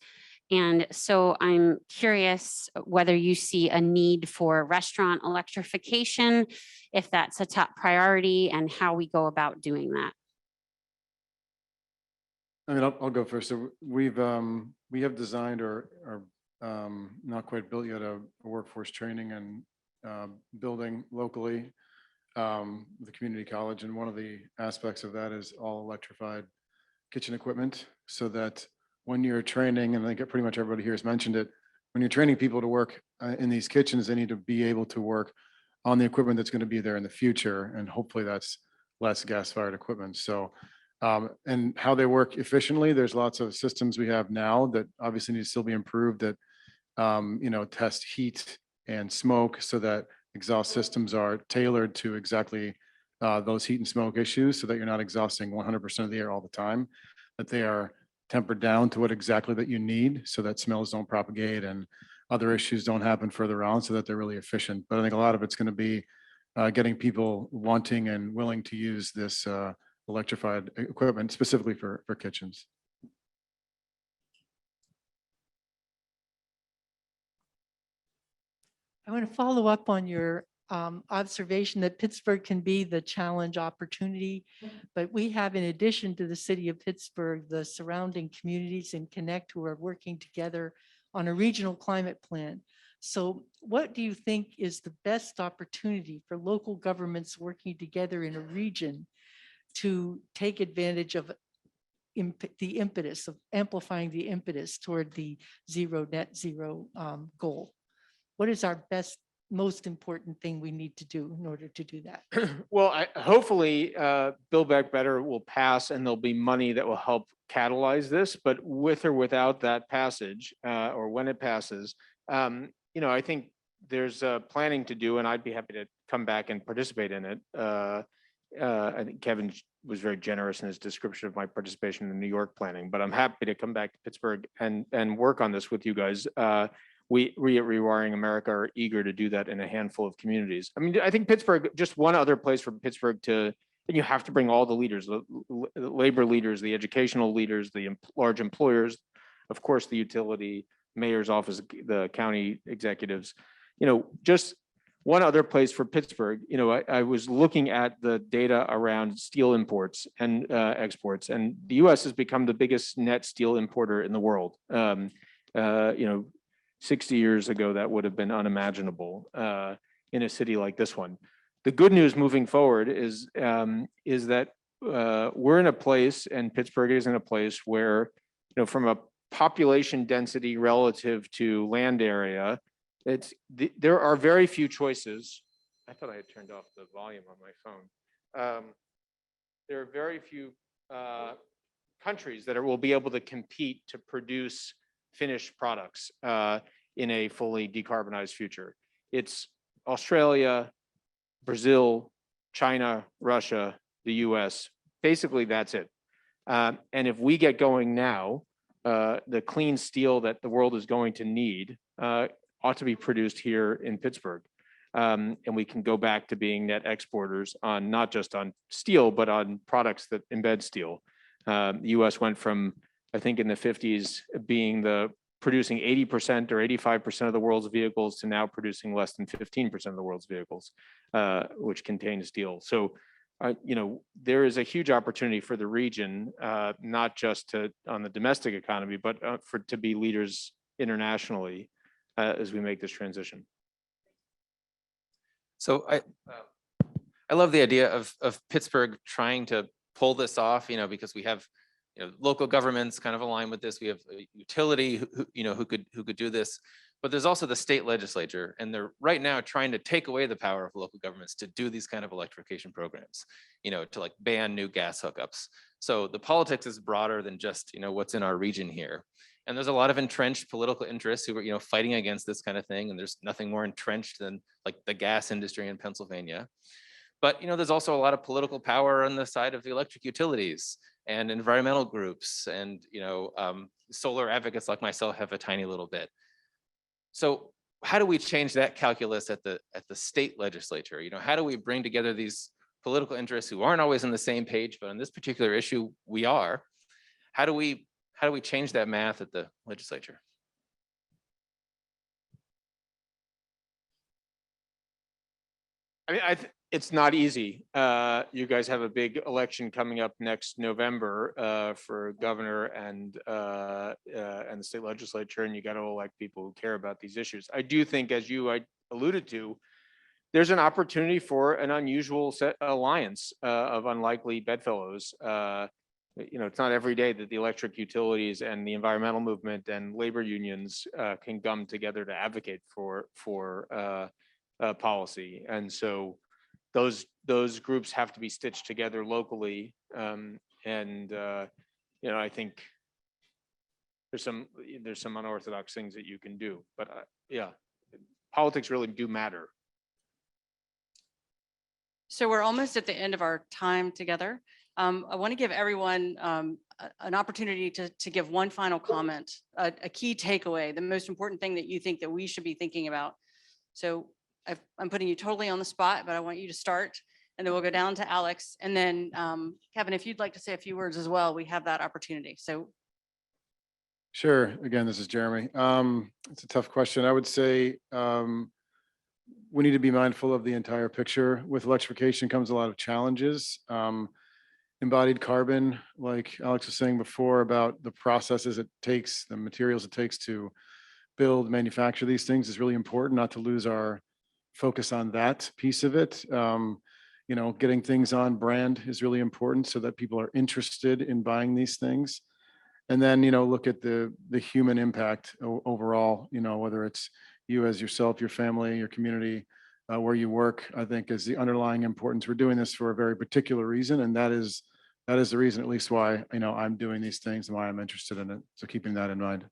And so I'm curious whether you see a need for restaurant electrification, if that's a top priority, and how we go about doing that. I mean, I'll go first. So we have designed or not quite built yet a workforce training and building locally the community college. And one of the aspects of that is all electrified kitchen equipment, so that when you're training, and I think pretty much everybody here has mentioned it, when you're training people to work in these kitchens, they need to be able to work on the equipment that's going to be there in the future. And hopefully that's less gas-fired equipment. So and how they work efficiently, there's lots of systems we have now that obviously need to still be improved, that test heat and smoke, so that exhaust systems are tailored to exactly those heat and smoke issues, so that you're not exhausting 100% of the air all the time, that they are tempered down to what exactly that you need, so that smells don't propagate and other issues don't happen further on, so that they're really efficient. But I think a lot of it's going to be getting people wanting and willing to use this electrified equipment specifically for kitchens. I want to follow up on your observation that Pittsburgh can be the challenge opportunity, but we have, in addition to the city of Pittsburgh, the surrounding communities in Connect who are working together on a regional climate plan. So what do you think is the best opportunity for local governments working together in a region to take advantage of the impetus of amplifying the impetus toward the net zero goal? What is our most important thing we need to do in order to do that? Well, hopefully Build Back Better will pass, and there'll be money that will help catalyze this. But with or without that passage, or when it passes, I think there's planning to do, and I'd be happy to come back and participate in it. I think Kevin was very generous in his description of my participation in New York planning, but I'm happy to come back to Pittsburgh and work on this with you guys. We at Rewiring America are eager to do that in a handful of communities. I mean, I think Pittsburgh, just one other place for Pittsburgh and you have to bring all the leaders, the labor leaders, the educational leaders, the large employers, of course, the utility, mayor's office, the county executives, just one other place for Pittsburgh. I was looking at the data around steel imports and exports, and the US has become the biggest net steel importer in the world. 60 years ago, that would have been unimaginable in a city like this one. The good news moving forward is that we're in a place, and Pittsburgh is in a place where, from a population density relative to land area, there are very few choices. I thought I had turned off the volume on my phone. There are very few countries that will be able to compete to produce finished products in a fully decarbonized future. It's Australia, Brazil, China, Russia, the US. Basically, that's it. And if we get going now, the clean steel that the world is going to need ought to be produced here in Pittsburgh. And we can go back to being net exporters on not just on steel, but on products that embed steel. The US went from, I think in the 50s, being producing 80% or 85% of the world's vehicles to now producing less than 15% of the world's vehicles, which contain steel. So, there is a huge opportunity for the region, not just on the domestic economy, but to be leaders internationally as we make this transition. So I love the idea of Pittsburgh trying to pull this off, because we have, local governments kind of align with this. We have a utility who could do this, but there's also the state legislature, and they're right now trying to take away the power of local governments to do these kind of electrification programs, to like ban new gas hookups. So the politics is broader than just, what's in our region here. And there's a lot of entrenched political interests who are, fighting against this kind of thing. And there's nothing more entrenched than like the gas industry in Pennsylvania. But, there's also a lot of political power on the side of the electric utilities and environmental groups, and, solar advocates like myself have a tiny little bit. So how do we change that calculus at the state legislature? How do we bring together these political interests who aren't always on the same page, but on this particular issue, we are? How do we change that math at the legislature? I mean, it's not easy. You guys have a big election coming up next November for governor and the state legislature, and you got to elect people who care about these issues. I do think, as I alluded to, there's an opportunity for an unusual alliance of unlikely bedfellows. It's not every day that the electric utilities and the environmental movement and labor unions can come together to advocate for policy. And so those groups have to be stitched together locally. I think there's some unorthodox things that you can do, but politics really do matter. So we're almost at the end of our time together. I want to give everyone an opportunity to give one final comment, a key takeaway, the most important thing that you think that we should be thinking about. So I'm putting you totally on the spot, but I want you to start, and then we'll go down to Alex. And then Kevin, if you'd like to say a few words as well, we have that opportunity. So. Sure. Again, this is Jeremy. It's a tough question. I would say we need to be mindful of the entire picture. With electrification comes a lot of challenges. Embodied carbon, like Alex was saying before, about the processes it takes, the materials it takes to build, manufacture these things, is really important, not to lose our focus on that piece of it. Getting things on brand is really important so that people are interested in buying these things. And then, look at the human impact overall, whether it's you as yourself, your family, your community, where you work, I think is the underlying importance. We're doing this for a very particular reason, and that is the reason, at least, why I'm doing these things and why I'm interested in it. So keeping that in mind.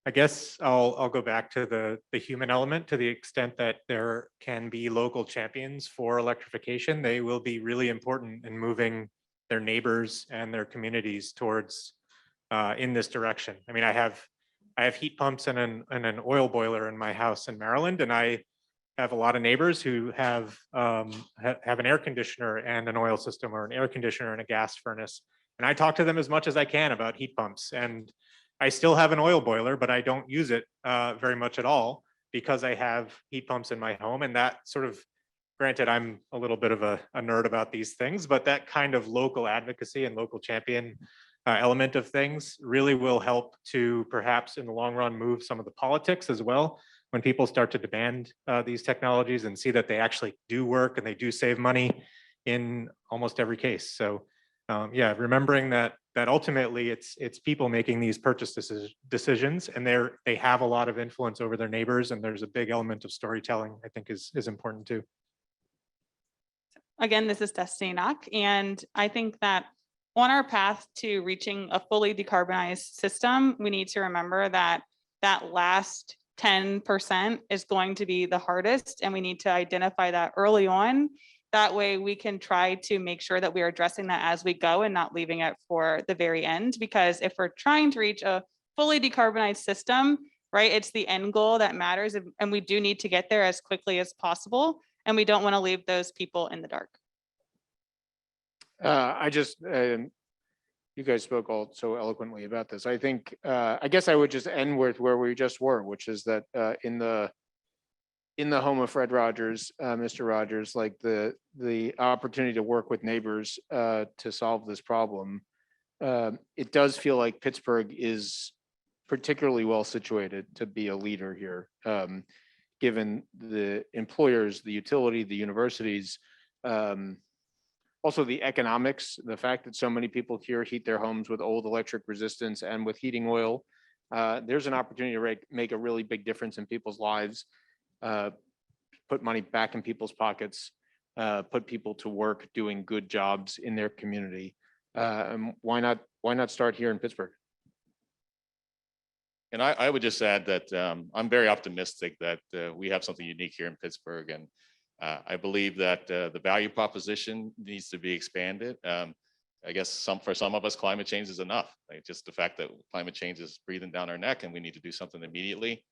I guess I'll go back to the human element. To the extent that there can be local champions for electrification, they will be really important in moving their neighbors and their communities towards in this direction. I mean, I have heat pumps and an oil boiler in my house in Maryland, and I have a lot of neighbors who have an air conditioner and an oil system, or an air conditioner and a gas furnace. And I talk to them as much as I can about heat pumps. And I still have an oil boiler, but I don't use it very much at all because I have heat pumps in my home. And that sort of, granted, I'm a little bit of a nerd about these things, but that kind of local advocacy and local champion element of things really will help to perhaps in the long run move some of the politics as well. When people start to demand these technologies and see that they actually do work and they do save money in almost every case. So yeah, remembering that ultimately it's people making these purchase decisions, and they have a lot of influence over their neighbors, and there's a big element of storytelling I think is important too. Again, this is Destiny Knock, and I think that on our path to reaching a fully decarbonized system, we need to remember that that last 10% is going to be the hardest, and we need to identify that early on. That way we can try to make sure that we are addressing that as we go and not leaving it for the very end, because if we're trying to reach a fully decarbonized system, right, it's the end goal that matters, and we do need to get there as quickly as possible, and we don't want to leave those people in the dark. You guys spoke all so eloquently about this. I think, I guess I would just end with where we just were, which is that in the home of Fred Rogers, Mr. Rogers, like the opportunity to work with neighbors to solve this problem, it does feel like Pittsburgh is particularly well situated to be a leader here, given the employers, the utility, the universities, also the economics, the fact that so many people here heat their homes with old electric resistance and with heating oil. There's an opportunity to make a really big difference in people's lives, put money back in people's pockets, put people to work doing good jobs in their community. Why not start here in Pittsburgh? And I would just add that I'm very optimistic that we have something unique here in Pittsburgh, and I believe that the value proposition needs to be expanded. I guess for some of us, climate change is enough. Like just the fact that climate change is breathing down our neck and we need to do something immediately.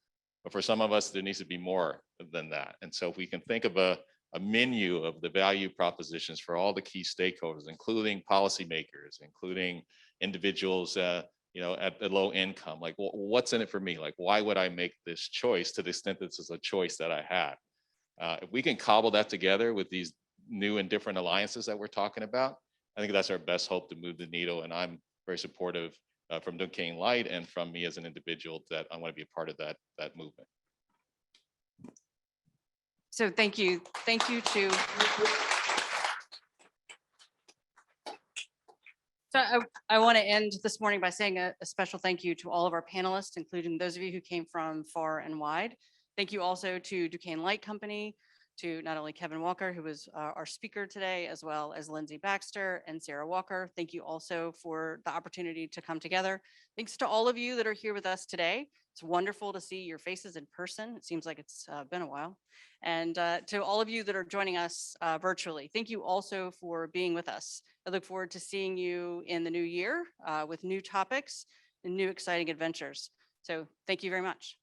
But for some of us, there needs to be more than that. And so if we can think of a menu of the value propositions for all the key stakeholders, including policymakers, including individuals, you know, at the low income, like what's in it for me? Like, why would I make this choice to the extent that this is a choice that I had? If we can cobble that together with these new and different alliances that we're talking about, I think that's our best hope to move the needle. And I'm very supportive from Duquesne Light and from me as an individual that I want to be a part of that movement. So thank you to. So I want to end this morning by saying a special thank you to all of our panelists, including those of you who came from far and wide. Thank you also to Duquesne Light Company, to not only Kevin Walker, who was our speaker today, as well as Lindsay Baxter and Sarah Walker. Thank you also for the opportunity to come together. Thanks to all of you that are here with us today. It's wonderful to see your faces in person. It seems like it's been a while. And to all of you that are joining us virtually, thank you also for being with us. I look forward to seeing you in the new year with new topics and new exciting adventures. So thank you very much.